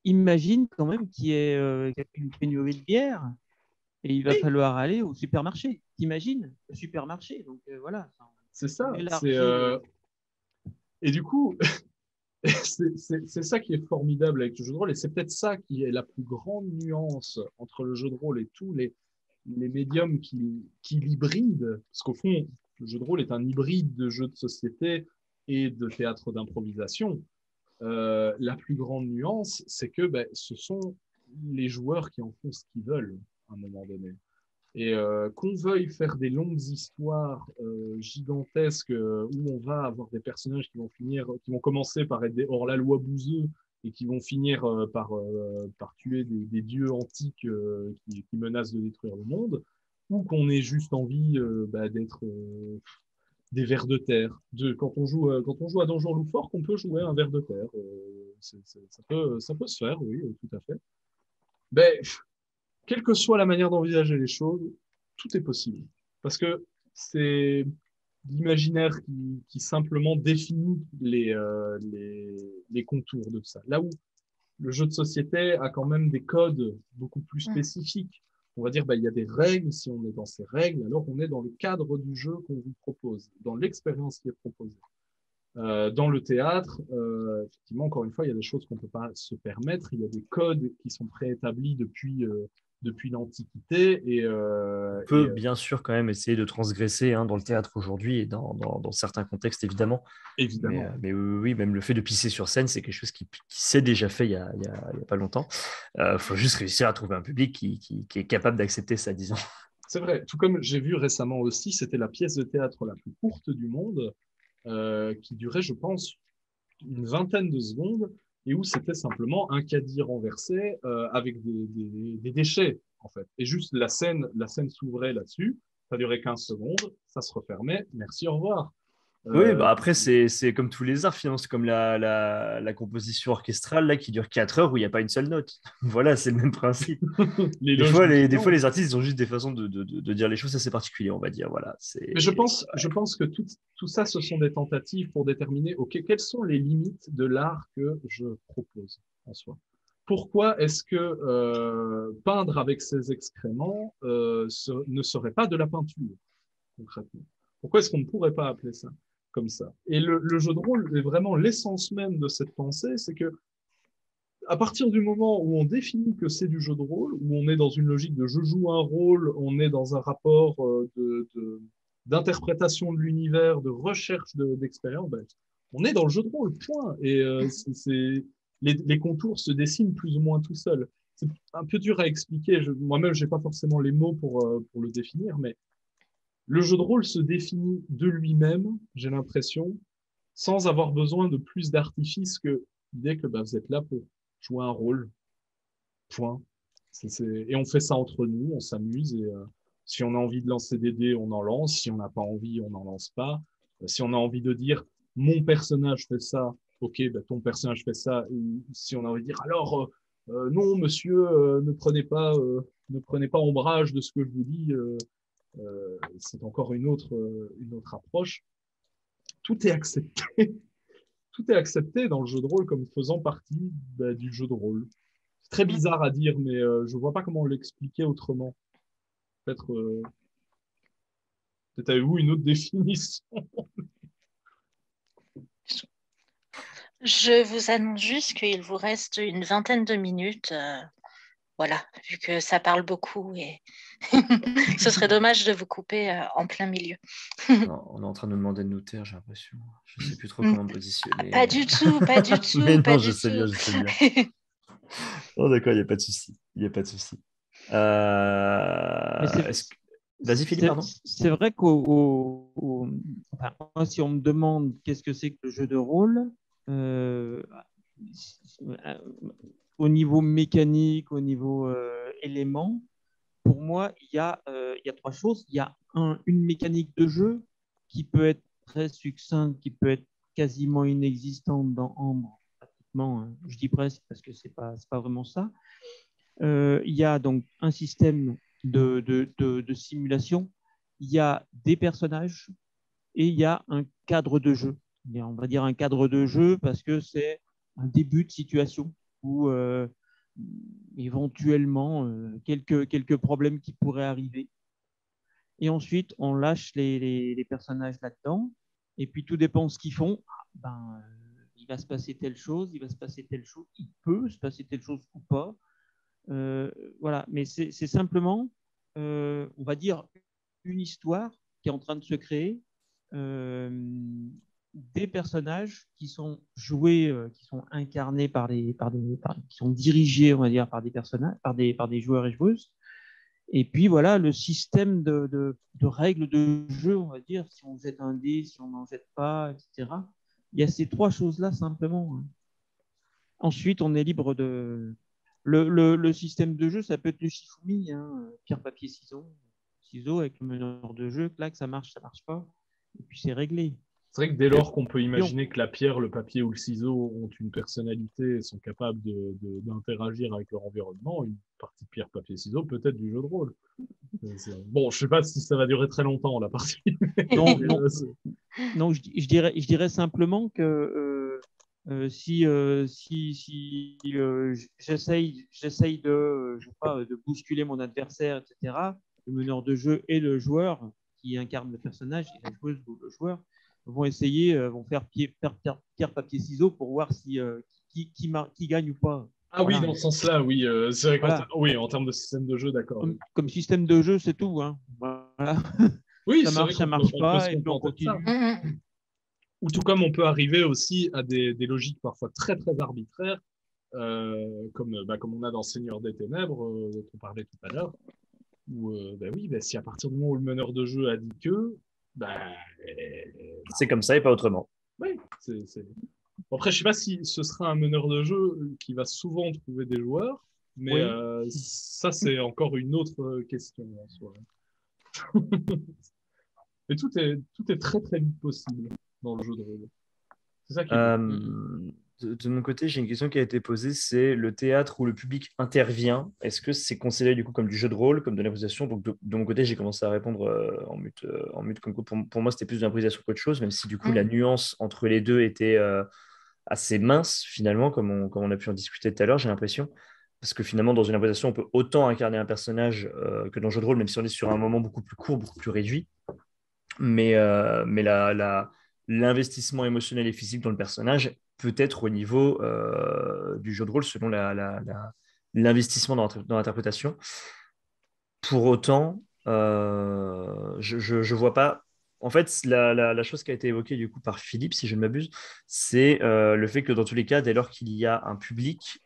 D: Imagine quand même qu'il y ait une pénurie de bière et il va falloir aller au supermarché. T'imagines le supermarché? Donc voilà.
B: C'est ça. Et du coup, c'est ça qui est formidable avec le jeu de rôle et c'est peut-être ça qui est la plus grande nuance entre le jeu de rôle et tous les médiums qui l'hybrident. Parce qu'au fond, le jeu de rôle est un hybride de jeu de société et de théâtre d'improvisation. La plus grande nuance, c'est que ce sont les joueurs qui en font ce qu'ils veulent à un moment donné. Et qu'on veuille faire des longues histoires gigantesques où on va avoir des personnages qui vont commencer par être des hors-la-loi bouseux et qui vont finir par tuer des dieux antiques qui menacent de détruire le monde, ou qu'on ait juste envie d'être des vers de terre. Quand on joue à Donjon Loup-Fort, qu'on peut jouer un ver de terre. Ça peut se faire, oui, tout à fait. Quelle que soit la manière d'envisager les choses, tout est possible. Parce que c'est l'imaginaire qui simplement définit les contours de ça. Là où le jeu de société a quand même des codes beaucoup plus spécifiques. On va dire, il y a des règles. Si on est dans ces règles, alors on est dans le cadre du jeu qu'on vous propose, dans l'expérience qui est proposée. Dans le théâtre, effectivement, encore une fois, il y a des choses qu'on ne peut pas se permettre. Il y a des codes qui sont préétablis depuis l'Antiquité.
C: On peut bien sûr quand même essayer de transgresser dans le théâtre aujourd'hui et dans certains contextes, évidemment.
B: Évidemment.
C: Mais oui, même le fait de pisser sur scène, c'est quelque chose qui s'est déjà fait il y a pas longtemps. Faut juste réussir à trouver un public qui est capable d'accepter ça, disons.
B: C'est vrai. Tout comme j'ai vu récemment aussi, c'était la pièce de théâtre la plus courte du monde, qui durait, je pense, une vingtaine de secondes, et où c'était simplement un caddie renversé avec des déchets, en fait. Et juste la scène s'ouvrait là-dessus, ça durait 15 secondes, ça se refermait, merci, au revoir.
C: Oui, après, c'est comme tous les arts, finalement. C'est comme la composition orchestrale là, qui dure 4 heures où il n'y a pas une seule note. Voilà, c'est le même principe. Des fois, les artistes, ils ont juste des façons de dire les choses assez particulières, on va dire. Voilà,
B: mais je pense que tout ça, ce sont des tentatives pour déterminer, OK, quelles sont les limites de l'art que je propose en soi. Pourquoi est-ce que peindre avec ses excréments ne serait pas de la peinture, concrètement? Pourquoi est-ce qu'on ne pourrait pas appeler ça comme ça? Et le jeu de rôle est vraiment l'essence même de cette pensée, c'est que à partir du moment où on définit que c'est du jeu de rôle, où on est dans une logique de je joue un rôle, on est dans un rapport d'interprétation de l'univers, de recherche d'expérience, on est dans le jeu de rôle, point. Et les contours se dessinent plus ou moins tout seuls. C'est un peu dur à expliquer. Moi-même, je n'ai pas forcément les mots pour le définir, mais le jeu de rôle se définit de lui-même, j'ai l'impression, sans avoir besoin de plus d'artifices que l'idée que vous êtes là pour jouer un rôle. Point. Et on fait ça entre nous, on s'amuse. Et si on a envie de lancer des dés, on en lance. Si on n'a pas envie, on n'en lance pas. Si on a envie de dire mon personnage fait ça, ok, ton personnage fait ça. Et si on a envie de dire alors non, monsieur, ne prenez pas ombrage de ce que je vous dis. C'est encore une autre approche. Tout est accepté. Tout est accepté dans le jeu de rôle comme faisant partie du jeu de rôle. C'est très bizarre à dire, mais je ne vois pas comment l'expliquer autrement. Peut-être avez-vous une autre définition?
A: Je vous annonce juste qu'il vous reste une vingtaine de minutes. Voilà, vu que ça parle beaucoup et ce serait dommage de vous couper en plein milieu.
C: Non, on est en train de nous demander de nous taire, j'ai l'impression. Je ne sais plus trop comment me positionner.
A: Pas du tout, pas du tout.
C: Mais
A: pas
C: non,
A: du
C: je sais bien. Oh, d'accord, il n'y a pas de souci.
D: Mais
C: Vas-y, Philippe, pardon.
D: C'est vrai enfin, moi, si on me demande qu'est-ce que c'est que le jeu de rôle, euh, au niveau mécanique, au niveau éléments, pour moi, il y a trois choses. Il y a une mécanique de jeu qui peut être très succincte, qui peut être quasiment inexistante dans Ambre, pratiquement, hein. Je dis presque parce que c'est pas vraiment ça. Il y a donc un système de simulation, il y a des personnages et il y a un cadre de jeu. On va dire un cadre de jeu parce que c'est un début de situation où éventuellement quelques problèmes qui pourraient arriver. Et ensuite, on lâche les personnages là-dedans. Et puis, tout dépend de ce qu'ils font. Il va se passer telle chose, il va se passer telle chose, il peut se passer telle chose ou pas. Euh, voilà, mais c'est simplement, on va dire, une histoire qui est en train de se créer, euh, des personnages qui sont joués, qui sont incarnés qui sont dirigés, on va dire, par des personnages, par des joueurs et joueuses. Et puis voilà, le système de règles de jeu, on va dire, si on jette un dé, si on n'en jette pas, etc. Il y a ces trois choses-là simplement, hein. Ensuite, on est libre de, le système de jeu, ça peut être le Shifumi, hein, pierre, papier, ciseaux. Ciseaux avec le meneur de jeu, clac, ça marche pas. Et puis c'est réglé.
B: C'est vrai que dès lors qu'on peut
D: Et
B: imaginer que la pierre, le papier ou le ciseau ont une personnalité et sont capables d'interagir avec leur environnement, une partie pierre, papier, ciseau peut être du jeu de rôle. Bon, je sais pas si ça va durer très longtemps, la partie.
D: Non, non, je dirais simplement que si j'essaye je sais pas, de bousculer mon adversaire, etc., le meneur de jeu et le joueur qui incarne le personnage, et la joueuse ou le joueur, vont essayer, vont faire pierre, papier, ciseaux pour voir si, qui gagne ou pas.
B: Ah oui,
D: Voilà.
B: dans ce sens-là, oui. C'est vrai
D: Voilà.
B: oui, en termes de système de jeu, d'accord.
D: Comme système de jeu, c'est tout, hein. Voilà.
B: Oui,
D: Ça
B: c'est vrai
D: marche, ça
B: qu'on
D: marche
B: on peut
D: pas,
B: se
D: et puis on
B: contenter de ça.
D: continue.
B: Ou tout comme on peut arriver aussi à des logiques parfois très, très arbitraires, comme on a dans Seigneur des Ténèbres, dont on parlait tout à l'heure, où, oui, si à partir du moment où le meneur de jeu a dit que,
C: C'est comme ça et pas autrement.
B: oui, Bon, après, je sais pas si ce sera un meneur de jeu qui va souvent trouver des joueurs, mais
D: Oui.
B: ça, c'est encore une autre question en soi. Mais tout est très, très vite possible dans le jeu de rôle. C'est ça qui est bien.
C: De mon côté, j'ai une question qui a été posée, c'est le théâtre où le public intervient. Est-ce que c'est considéré du coup comme du jeu de rôle, comme de l'improvisation? Donc de mon côté, j'ai commencé à répondre en mute comme quoi pour moi, c'était plus de l'improvisation qu'autre chose, même si du coup la nuance entre les deux était assez mince finalement, comme on a pu en discuter tout à l'heure, j'ai l'impression. Parce que finalement, dans une improvisation, on peut autant incarner un personnage que dans le jeu de rôle, même si on est sur un moment beaucoup plus court, beaucoup plus réduit. Mais l'investissement émotionnel et physique dans le personnage peut être au niveau du jeu de rôle selon l'investissement dans l'interprétation. Pour autant, je vois pas. En fait, la chose qui a été évoquée du coup par Philippe, si je ne m'abuse, c'est le fait que dans tous les cas, dès lors qu'il y a un public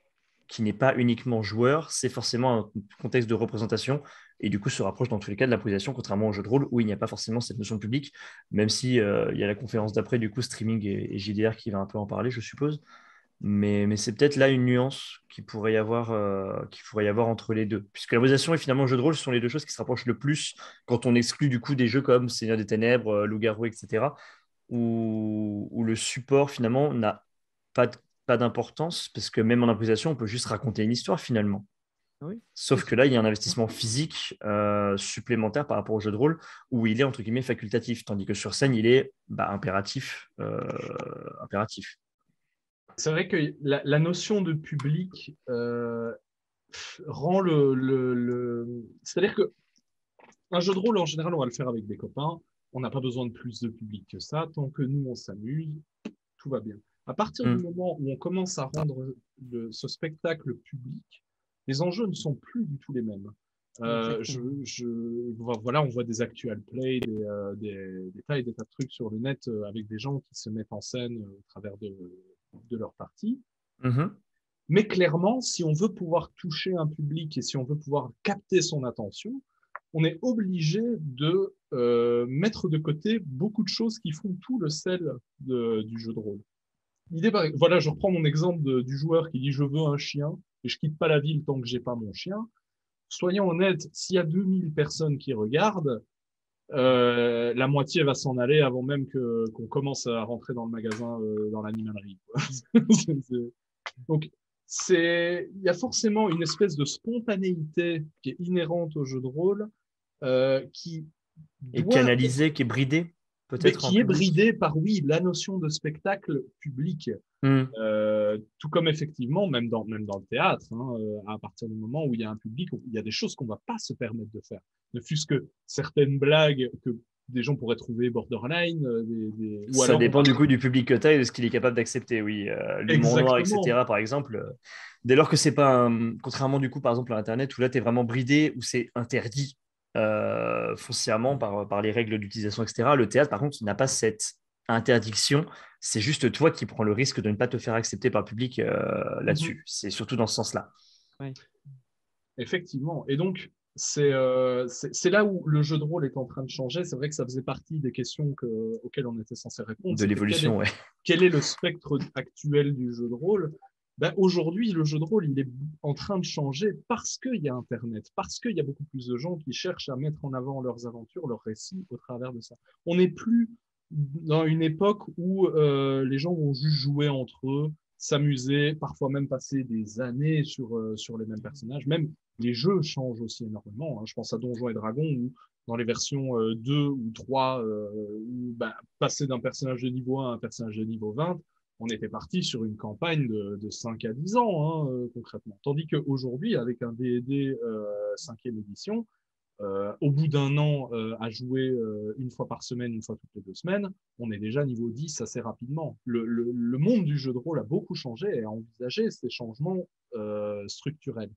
C: qui n'est pas uniquement joueur, c'est forcément un contexte de représentation et du coup se rapproche dans tous les cas de l'improvisation, contrairement au jeu de rôle où il n'y a pas forcément cette notion de public, même si il y a la conférence d'après, du coup, streaming et JDR qui va un peu en parler, je suppose. Mais c'est peut-être là une nuance qu'il pourrait y avoir entre les deux. Puisque l'improvisation et finalement le jeu de rôle sont les deux choses qui se rapprochent le plus quand on exclut du coup des jeux comme Seigneur des Ténèbres, Loup-garou, etc., où le support finalement n'a pas, pas d'importance, parce que même en improvisation, on peut juste raconter une histoire finalement.
D: Oui.
C: Sauf que là, il y a un investissement physique supplémentaire par rapport au jeu de rôle, où il est entre guillemets facultatif, tandis que sur scène, il est impératif. Impératif.
B: C'est vrai que la notion de public rend C'est-à-dire que un jeu de rôle, en général, on va le faire avec des copains. On n'a pas besoin de plus de public que ça. Tant que nous, on s'amuse, tout va bien. À partir du moment où on commence à rendre ce spectacle public, les enjeux ne sont plus du tout les mêmes. Voilà, on voit des actual play, des tas et des tas de trucs sur le net avec des gens qui se mettent en scène au travers de leur partie. Mais clairement, si on veut pouvoir toucher un public et si on veut pouvoir capter son attention, on est obligé de mettre de côté beaucoup de choses qui font tout le sel du jeu de rôle. Voilà, je reprends mon exemple du joueur qui dit je veux un chien et je quitte pas la ville tant que j'ai pas mon chien. Soyons honnêtes, s'il y a 2000 personnes qui regardent, la moitié va s'en aller avant même qu'on commence à rentrer dans le magasin, dans l'animalerie. Donc, il y a forcément une espèce de spontanéité qui est inhérente au jeu de rôle, qui
C: est canalisée, qui est bridée, peut-être.
B: Mais qui est bridée par, oui, la notion de spectacle public. Tout comme effectivement, même dans le théâtre, à partir du moment où il y a un public, il y a des choses qu'on ne va pas se permettre de faire. Ne fût-ce que certaines blagues que des gens pourraient trouver borderline.
C: Ça dépend du coup du public que tu as et de ce qu'il est capable d'accepter, oui. L'humour noir, etc., par exemple. Dès lors que c'est pas, contrairement du coup, par exemple, à Internet, où là, tu es vraiment bridé, où c'est interdit foncièrement par les règles d'utilisation, etc. Le théâtre, par contre, n'a pas cette interdiction. C'est juste toi qui prends le risque de ne pas te faire accepter par le public là-dessus. C'est surtout dans ce sens-là.
D: Ouais.
B: Effectivement. Et donc, c'est là où le jeu de rôle est en train de changer. C'est vrai que ça faisait partie des questions auxquelles on était censé répondre.
C: De l'évolution, ouais.
B: Quel est le spectre actuel du jeu de rôle? Aujourd'hui, le jeu de rôle, il est en train de changer parce qu'il y a Internet, parce qu'il y a beaucoup plus de gens qui cherchent à mettre en avant leurs aventures, leurs récits au travers de ça. On n'est plus dans une époque où les gens vont juste jouer entre eux, s'amuser, parfois même passer des années sur les mêmes personnages. Même les jeux changent aussi énormément. Je pense à Donjons et Dragons, où dans les versions 2 ou 3, passer d'un personnage de niveau 1 à un personnage de niveau 20, on était parti sur une campagne de 5 à 10 ans, concrètement. Tandis qu'aujourd'hui, avec un D&D 5e édition, au bout d'un an à jouer une fois par semaine, une fois toutes les 2 semaines, on est déjà niveau 10 assez rapidement. Le monde du jeu de rôle a beaucoup changé et a envisagé ces changements structurels.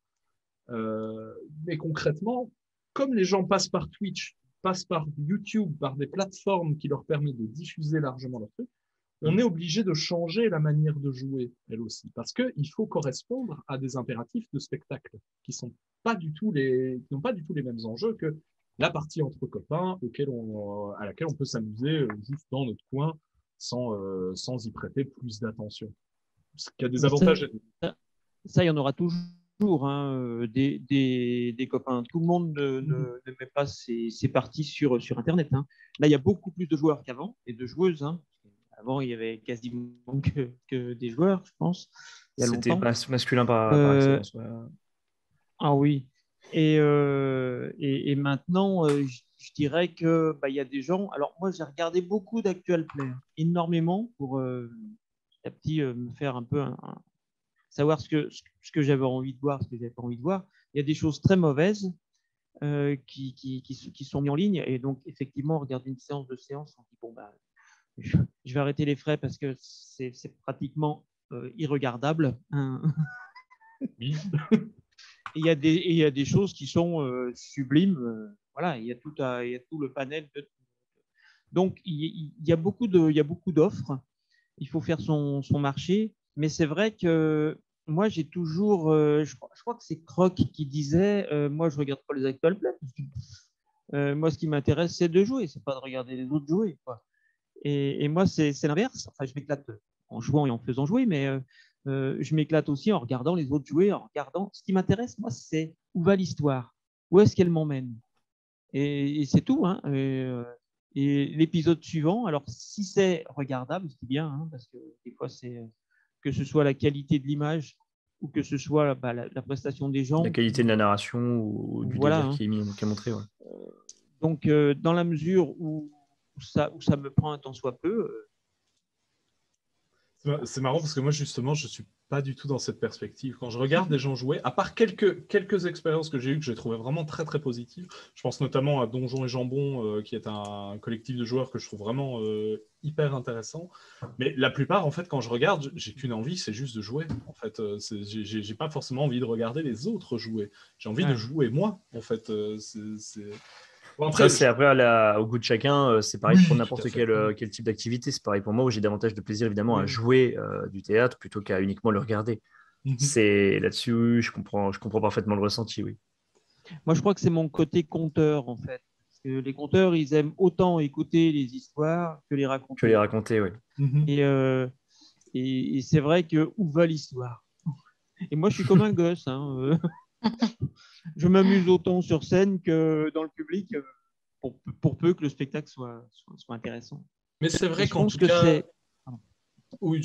B: Mais concrètement, comme les gens passent par Twitch, passent par YouTube, par des plateformes qui leur permettent de diffuser largement leur truc, on est obligé de changer la manière de jouer, elle aussi, parce qu'il faut correspondre à des impératifs de spectacle qui n'ont pas du tout les mêmes enjeux que la partie entre copains à laquelle on peut s'amuser juste dans notre coin sans y prêter plus d'attention. Ce qui a des avantages.
D: Ça, il y en aura toujours. Des copains. Tout le monde ne met pas ses parties sur Internet. Là, il y a beaucoup plus de joueurs qu'avant et de joueuses. Avant, il y avait quasiment que des joueurs, je pense.
C: C'était masculin par excellence. Ouais.
D: Ah oui. Et maintenant, je dirais que il y a des gens. Alors moi, j'ai regardé beaucoup d'Actual Play, énormément pour petit à petit me faire un peu savoir ce que j'avais envie de voir, ce que j'avais pas envie de voir. Il y a des choses très mauvaises qui sont mises en ligne. Et donc, effectivement, regarder une séance, on dit, bon, je vais arrêter les frais parce que c'est pratiquement irregardable.
B: Oui.
D: Il y a des choses qui sont sublimes. Voilà, il y a tout le panel. Donc, il y a beaucoup d'offres. Il faut faire son marché. Mais c'est vrai que moi, j'ai toujours, je crois que c'est Croc qui disait, moi, je regarde pas les actual play. Moi, ce qui m'intéresse, c'est de jouer, c'est pas de regarder les autres jouer, quoi. Et moi, c'est l'inverse. Enfin, je m'éclate en jouant et en faisant jouer, mais je m'éclate aussi en regardant les autres jouer, en regardant. Ce qui m'intéresse, moi, c'est où va l'histoire, où est-ce qu'elle m'emmène, et c'est tout. Et l'épisode suivant, alors si c'est regardable, c'est bien, parce que des fois, c'est que ce soit la qualité de l'image ou que ce soit la prestation des gens.
C: La qualité de la narration ou du délire qui est montré. Ouais.
D: Donc, dans la mesure où ça me prend un temps soit peu.
B: C'est marrant parce que moi, justement, je ne suis pas du tout dans cette perspective. Quand je regarde des gens jouer, à part quelques expériences que j'ai eues que j'ai trouvées vraiment très, très positives, je pense notamment à Donjons et Jambon, qui est un collectif de joueurs que je trouve vraiment hyper intéressant. Mais la plupart, en fait, quand je regarde, j'ai qu'une envie, c'est juste de jouer. En fait, j'ai pas forcément envie de regarder les autres jouer. J'ai envie de jouer moi, en fait.
C: Bon, après, c'est au goût de chacun. C'est pareil pour n'importe quel type d'activité. C'est pareil pour moi où j'ai davantage de plaisir évidemment à jouer du théâtre plutôt qu'à uniquement le regarder. C'est là-dessus, je comprends parfaitement le ressenti, oui.
D: Moi, je crois que c'est mon côté conteur, en fait. Parce que les conteurs, ils aiment autant écouter les histoires que les
C: Que les
D: raconter.
C: raconter, oui.
D: Et, euh, et c'est vrai que où va l'histoire? Et moi, je suis comme un gosse, hein. Je m'amuse autant sur scène que dans le public, pour peu que le spectacle soit intéressant.
B: Mais c'est
D: Et
B: vrai
D: je
B: qu'en
D: pense
B: tout
D: que
B: cas,
D: c'est. Pardon.
B: oui,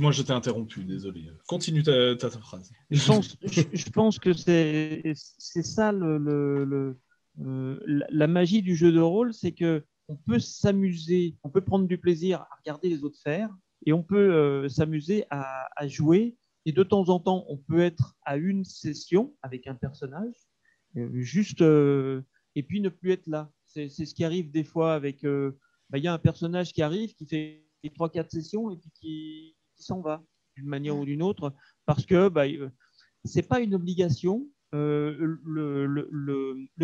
B: moi je t'ai interrompu, désolé. Continue ta phrase.
D: Je pense que c'est ça la magie du jeu de rôle, c'est que on peut s'amuser, on peut prendre du plaisir à regarder les autres faire, et on peut s'amuser à jouer. Et de temps en temps, on peut être à une session avec un personnage, juste et puis ne plus être là. C'est ce qui arrive des fois avec. Il y a un personnage qui arrive, qui fait 3-4 sessions et puis qui s'en va d'une manière ou d'une autre parce que c'est pas une obligation. Le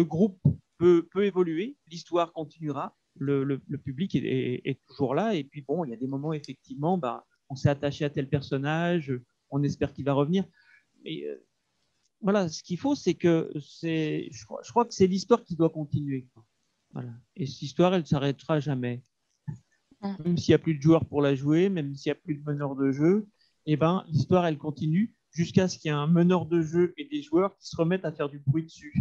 D: groupe peut évoluer, l'histoire continuera, le public est toujours là. Et puis bon, il y a des moments effectivement, on s'est attaché à tel personnage, on espère qu'il va revenir. Mais voilà, ce qu'il faut, c'est que je crois que c'est l'histoire qui doit continuer. Voilà. Et cette histoire, elle ne s'arrêtera jamais. Même s'il n'y a plus de joueurs pour la jouer, même s'il n'y a plus de meneur de jeu, eh ben, l'histoire, elle continue jusqu'à ce qu'il y ait un meneur de jeu et des joueurs qui se remettent à faire du bruit dessus.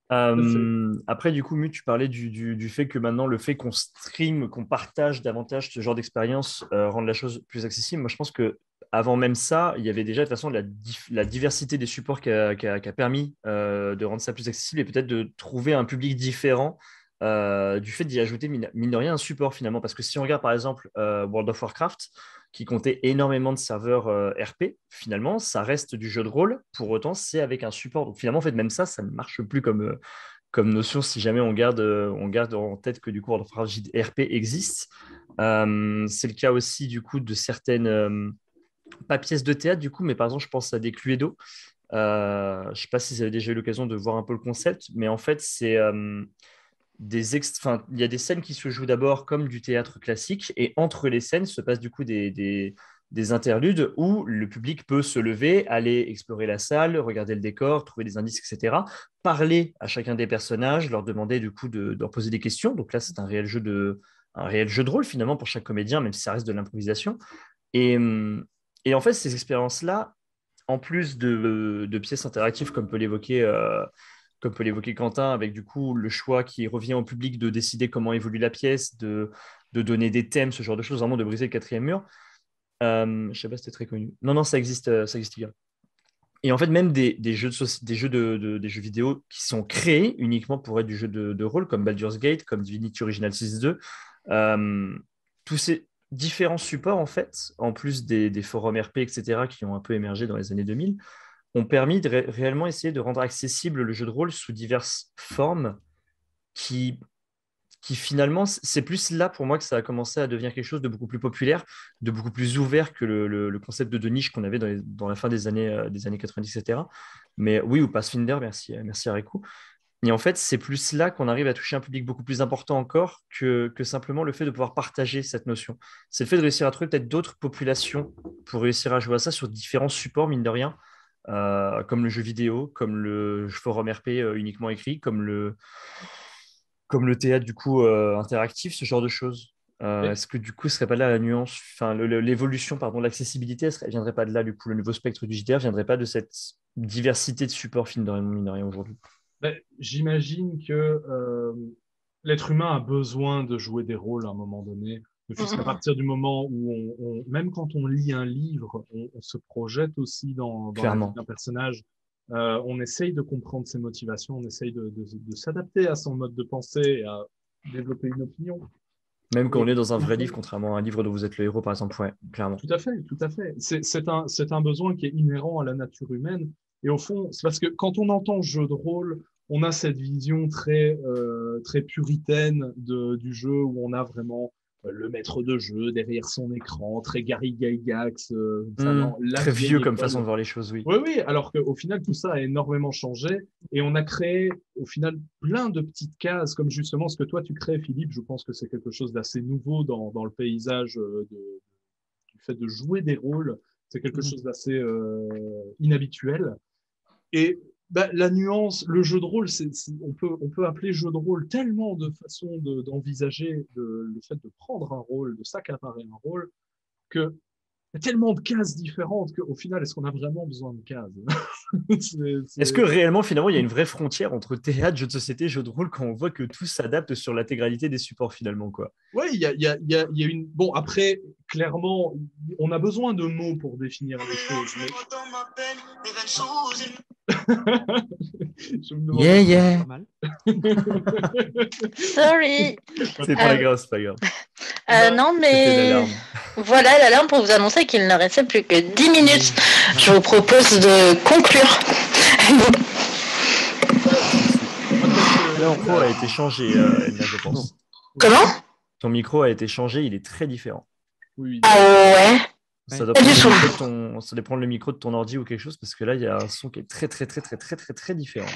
C: Après, du coup, Mu, tu parlais du fait que maintenant, le fait qu'on stream, qu'on partage davantage ce genre d'expérience rend la chose plus accessible. Moi, je pense que avant même ça, il y avait déjà de toute façon la diversité des supports qui a permis de rendre ça plus accessible et peut-être de trouver un public différent du fait d'y ajouter, mine de rien, un support finalement. Parce que si on regarde par exemple World of Warcraft, qui comptait énormément de serveurs RP, finalement, ça reste du jeu de rôle. Pour autant, c'est avec un support. Donc finalement, en fait, même ça ne marche plus comme notion si jamais on garde en tête que du coup, World of Warcraft RP existe. C'est le cas aussi du coup de certaines, pas pièces de théâtre du coup, mais par exemple, je pense à des Cluedo. Je ne sais pas si vous avez déjà eu l'occasion de voir un peu le concept, mais en fait, c'est il y a des scènes qui se jouent d'abord comme du théâtre classique, et entre les scènes se passent du coup des interludes où le public peut se lever, aller explorer la salle, regarder le décor, trouver des indices, etc., parler à chacun des personnages, leur demander du coup de leur poser des questions. Donc là, c'est un réel jeu de rôle finalement pour chaque comédien, même si ça reste de l'improvisation. Et, et en fait, ces expériences-là, en plus de pièces interactives comme peut l'évoquer Quentin, avec du coup le choix qui revient au public de décider comment évolue la pièce, de donner des thèmes, ce genre de choses, vraiment de briser le quatrième mur. Je ne sais pas si c'était très connu. Non, non, ça existe également. Et en fait, même des jeux, des jeux vidéo qui sont créés uniquement pour être du jeu de rôle, comme Baldur's Gate, comme Divinity Original 6.2, tous ces différents supports, en fait, en plus des forums RP, etc., qui ont un peu émergé dans les années 2000, ont permis de réellement essayer de rendre accessible le jeu de rôle sous diverses formes qui, qui finalement, c'est plus là pour moi que ça a commencé à devenir quelque chose de beaucoup plus populaire, de beaucoup plus ouvert que le concept de niche qu'on avait dans la fin des années 90, etc. Mais oui, ou Pathfinder, merci Arekou. Et en fait, c'est plus là qu'on arrive à toucher un public beaucoup plus important encore que simplement le fait de pouvoir partager cette notion. C'est le fait de réussir à trouver peut-être d'autres populations pour réussir à jouer à ça sur différents supports, mine de rien, comme le jeu vidéo, comme le forum RP uniquement écrit, comme le théâtre du coup interactif, ce genre de choses.
B: Mais,
C: Est-ce que du coup, ce serait pas là la nuance, enfin l'évolution, pardon, de l'accessibilité, elle viendrait pas de là, du coup, le nouveau spectre du JDR viendrait pas de cette diversité de supports, mine de rien aujourd'hui.
B: j'imagine que l'être humain a besoin de jouer des rôles à un moment donné. Ne fût-ce qu'à partir du moment où même quand on lit un livre, on se projette aussi dans la vie
C: Clairement.
B: d'un personnage. On essaye de comprendre ses motivations, on essaye de s'adapter à son mode de pensée et à développer une opinion.
C: Même quand on
B: Et
C: est dans un
B: au
C: vrai
B: fond,
C: livre, contrairement à un livre dont vous êtes le héros, par exemple, ouais, clairement.
B: tout à fait, tout à fait. C'est un besoin qui est inhérent à la nature humaine. Et au fond, c'est parce que quand on entend jeu de rôle, on a cette vision très puritaine du jeu où on a vraiment le maître de jeu derrière son écran, très Gary Gygax, vraiment la
C: Très vieux
B: vieille
C: comme façon
B: école.
C: de voir les choses, oui.
B: Oui, oui, alors qu'au final, tout ça a énormément changé et on a créé, au final, plein de petites cases, comme justement ce que toi tu crées, Philippe. Je pense que c'est quelque chose d'assez nouveau dans le paysage du fait de jouer des rôles. C'est quelque
D: Mhm.
B: chose d'assez inhabituel. Et la nuance, le jeu de rôle, on peut appeler jeu de rôle tellement de façons d'envisager le fait de prendre un rôle, de s'accaparer un rôle, que il y a tellement de cases différentes qu'au final, est-ce qu'on a vraiment besoin de cases?
C: Est-ce que réellement, finalement, il y a une vraie frontière entre théâtre, jeu de société, jeu de rôle, quand on voit que tout s'adapte sur l'intégralité des supports, finalement, quoi?
B: Ouais, il y a une. Bon, après, clairement, on a besoin de mots pour définir les choses. Je me demande-
C: Yeah, yeah.
D: Pas mal.
A: Sorry.
C: C'est pas grave, c'est pas grave.
A: Non,
C: C'était
A: mais
C: l'alarme.
A: voilà l'alarme pour vous annoncer qu'il ne restait plus que 10 minutes. Je vous propose de conclure.
C: Ton micro a été changé, Elna, je pense.
A: Comment?
C: Ton micro a été changé, il est très différent.
B: Oui,
A: Ah ouais.
C: Ça doit
A: Pas
C: prendre
A: du
C: le
A: tout.
C: micro de ça doit prendre le micro de ton ordi ou quelque chose, parce que là, il y a un son qui est très, très, très, très, très, très, très différent.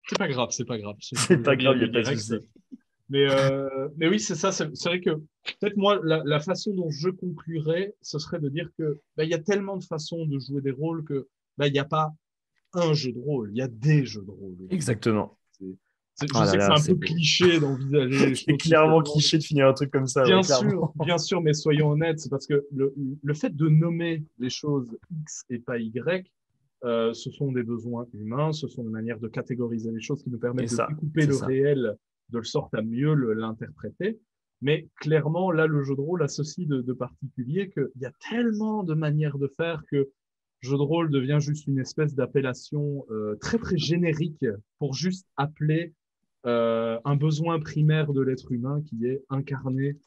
B: c'est pas grave, c'est pas grave.
C: C'est pas grave, il n'y a pas de souci.
B: Mais oui, c'est ça. C'est vrai que peut-être moi, la façon dont je conclurais, ce serait de dire que il y a tellement de façons de jouer des rôles que il n'y a pas un jeu de rôle, il y a des jeux de rôle.
C: Exactement.
B: Je sais que c'est un peu cliché d'envisager les choses.
C: C'est clairement cliché de finir un truc comme ça.
B: Bien sûr, mais soyons honnêtes, c'est parce que le fait de nommer les choses X et pas Y, ce sont des besoins humains, ce sont des manières de catégoriser les choses qui nous permettent de découper le réel de sorte à mieux l'interpréter. Mais clairement, là, le jeu de rôle a ceci de particulier qu'il y a tellement de manières de faire que jeu de rôle devient juste une espèce d'appellation très, très générique pour juste appeler un besoin primaire de l'être humain qui est incarner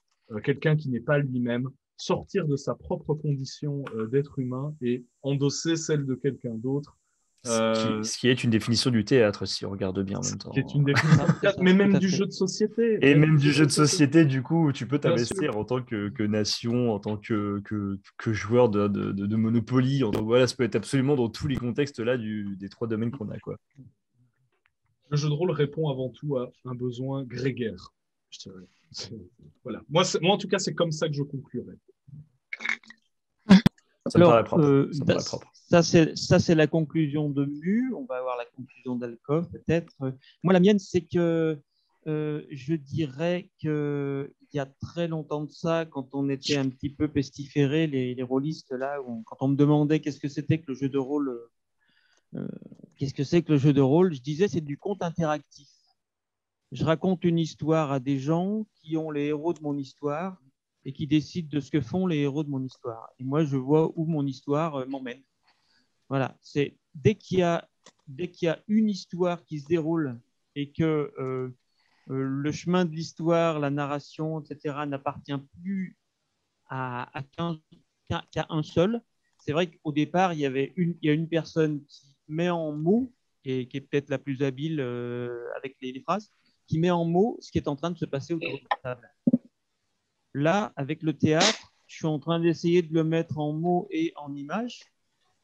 B: quelqu'un qui n'est pas lui-même, sortir de sa propre condition d'être humain et endosser celle de quelqu'un d'autre.
C: Ce qui est une définition du théâtre, si on regarde bien en même temps.
B: Qui est une définition du théâtre, mais même du jeu de société.
C: Et même du jeu de société, du coup, où tu peux t'investir en tant que nation, en tant que joueur de Monopoly. Voilà, ça peut être absolument dans tous les contextes là des trois domaines qu'on a, quoi.
B: Le jeu de rôle répond avant tout à un besoin grégaire. Voilà. Moi, en tout cas, c'est comme ça que je conclurai.
C: Ça me paraît propre.
D: Ça, c'est la conclusion de Mu. On va avoir la conclusion d'Alcove, peut-être. Moi, la mienne, c'est que je dirais qu'il y a très longtemps de ça, quand on était un petit peu pestiférés, les rôlistes, là, quand on me demandait qu'est-ce que c'était que le jeu de rôle, je disais c'est du conte interactif. Je raconte une histoire à des gens qui ont les héros de mon histoire et qui décident de ce que font les héros de mon histoire. Et moi, je vois où mon histoire m'emmène. Voilà, c'est dès qu'il y a une histoire qui se déroule et que le chemin de l'histoire, la narration, etc., n'appartient plus qu'à un seul. C'est vrai qu'au départ, il y a une personne qui met en mots, et qui est peut-être la plus habile avec les phrases, qui met en mots ce qui est en train de se passer autour de la table. Là, avec le théâtre, je suis en train d'essayer de le mettre en mots et en images,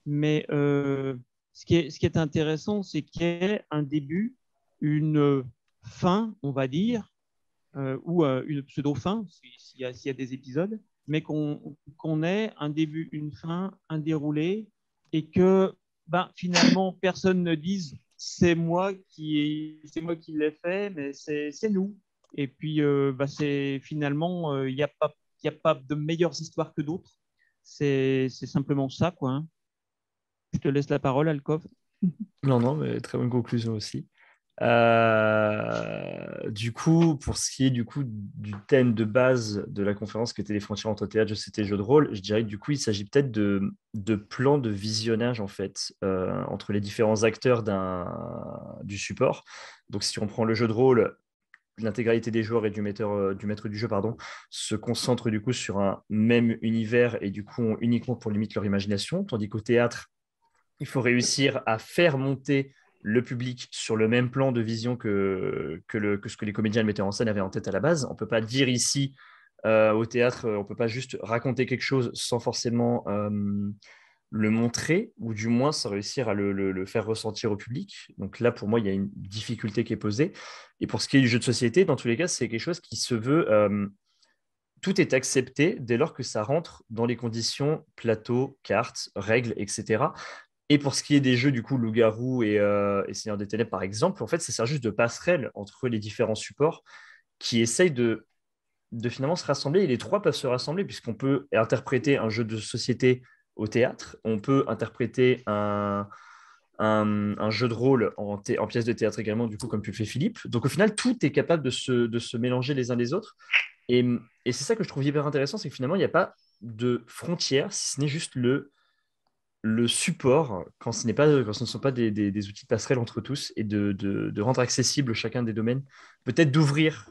D: mais ce qui est intéressant, c'est qu'il y ait un début, une fin, on va dire, ou une pseudo-fin, s'il y a des épisodes, mais qu'on ait un début, une fin, un déroulé, et que finalement, personne ne dise c'est moi qui l'ai fait, mais c'est nous. Et puis, c'est finalement, il n'y a pas de meilleures histoires que d'autres. C'est simplement ça, quoi. Hein. Je te laisse la parole, Alcove.
C: Non, mais très bonne conclusion aussi. Du coup, pour ce qui est du thème de base de la conférence qui était les frontières entre théâtre, jeu, c'était jeu de rôle, je dirais que du coup, il s'agit peut-être de plans de visionnage en fait entre les différents acteurs du support. Donc, si on prend le jeu de rôle, l'intégralité des joueurs et du maître du jeu se concentre du coup sur un même univers et du coup ont uniquement pour limite leur imagination, tandis qu'au théâtre, il faut réussir à faire monter le public sur le même plan de vision que ce que les comédiens et le metteur en scène avaient en tête à la base. On ne peut pas dire ici, au théâtre, on ne peut pas juste raconter quelque chose sans forcément le montrer, ou du moins sans réussir à le faire ressentir au public. Donc là, pour moi, il y a une difficulté qui est posée. Et pour ce qui est du jeu de société, dans tous les cas, c'est quelque chose qui se veut... tout est accepté dès lors que ça rentre dans les conditions plateau, cartes, règles, etc. Et pour ce qui est des jeux, du coup, Loup-garou et Seigneur des Ténèbres, par exemple, en fait, ça sert juste de passerelle entre les différents supports qui essayent de finalement se rassembler. Et les trois peuvent se rassembler puisqu'on peut interpréter un jeu de société au théâtre, on peut interpréter un jeu de rôle en pièce de théâtre également, du coup, comme tu le fais Philippe. Donc au final, tout est capable de se mélanger les uns les autres. Et, et c'est ça que je trouve hyper intéressant, c'est que finalement, il n'y a pas de frontières, si ce n'est juste le support, quand quand ce ne sont pas des outils de passerelle entre tous, et de rendre accessible chacun des domaines, peut-être d'ouvrir,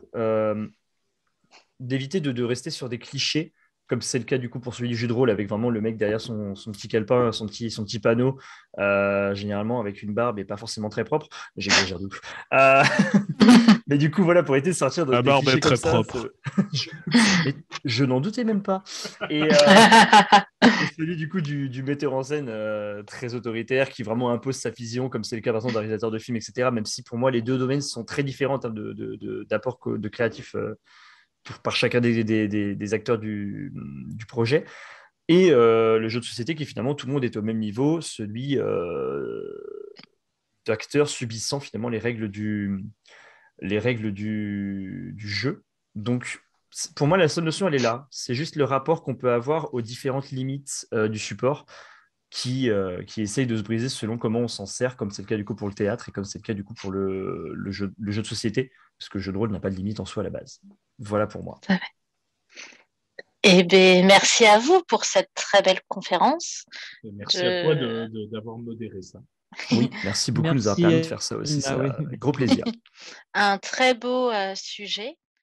C: d'éviter de rester sur des clichés, comme c'est le cas du coup pour celui du jeu de rôle, avec vraiment le mec derrière son petit calepin, son petit panneau, généralement avec une barbe et pas forcément très propre. J'exagère de ouf. Euh, mais du coup, voilà, pour éviter de sortir
B: La
C: des
B: barbe
C: clichés
B: est très
C: comme ça,
B: propre.
C: mais je n'en doutais même pas. Et, et celui du coup du metteur en scène très autoritaire qui vraiment impose sa vision, comme c'est le cas par exemple d'un réalisateur de film, etc. Même si pour moi les deux domaines sont très différents en termes d'apport de créatif par chacun des acteurs du projet. Et le jeu de société qui finalement tout le monde est au même niveau, celui d'acteurs subissant finalement les règles du jeu. Donc pour moi la seule notion elle est là, c'est juste le rapport qu'on peut avoir aux différentes limites du support qui essaye de se briser selon comment on s'en sert, comme c'est le cas du coup pour le théâtre et comme c'est le cas du coup pour le jeu de société, parce que le jeu de rôle n'a pas de limite en soi à la base. Voilà pour moi.
A: Eh bien, merci à vous pour cette très belle conférence.
B: Et merci à toi d'avoir modéré ça.
C: Oui, merci beaucoup de nous avoir permis de faire ça aussi.
D: Merci,
C: Ça,
D: oui.
C: avec gros plaisir.
A: Un très beau sujet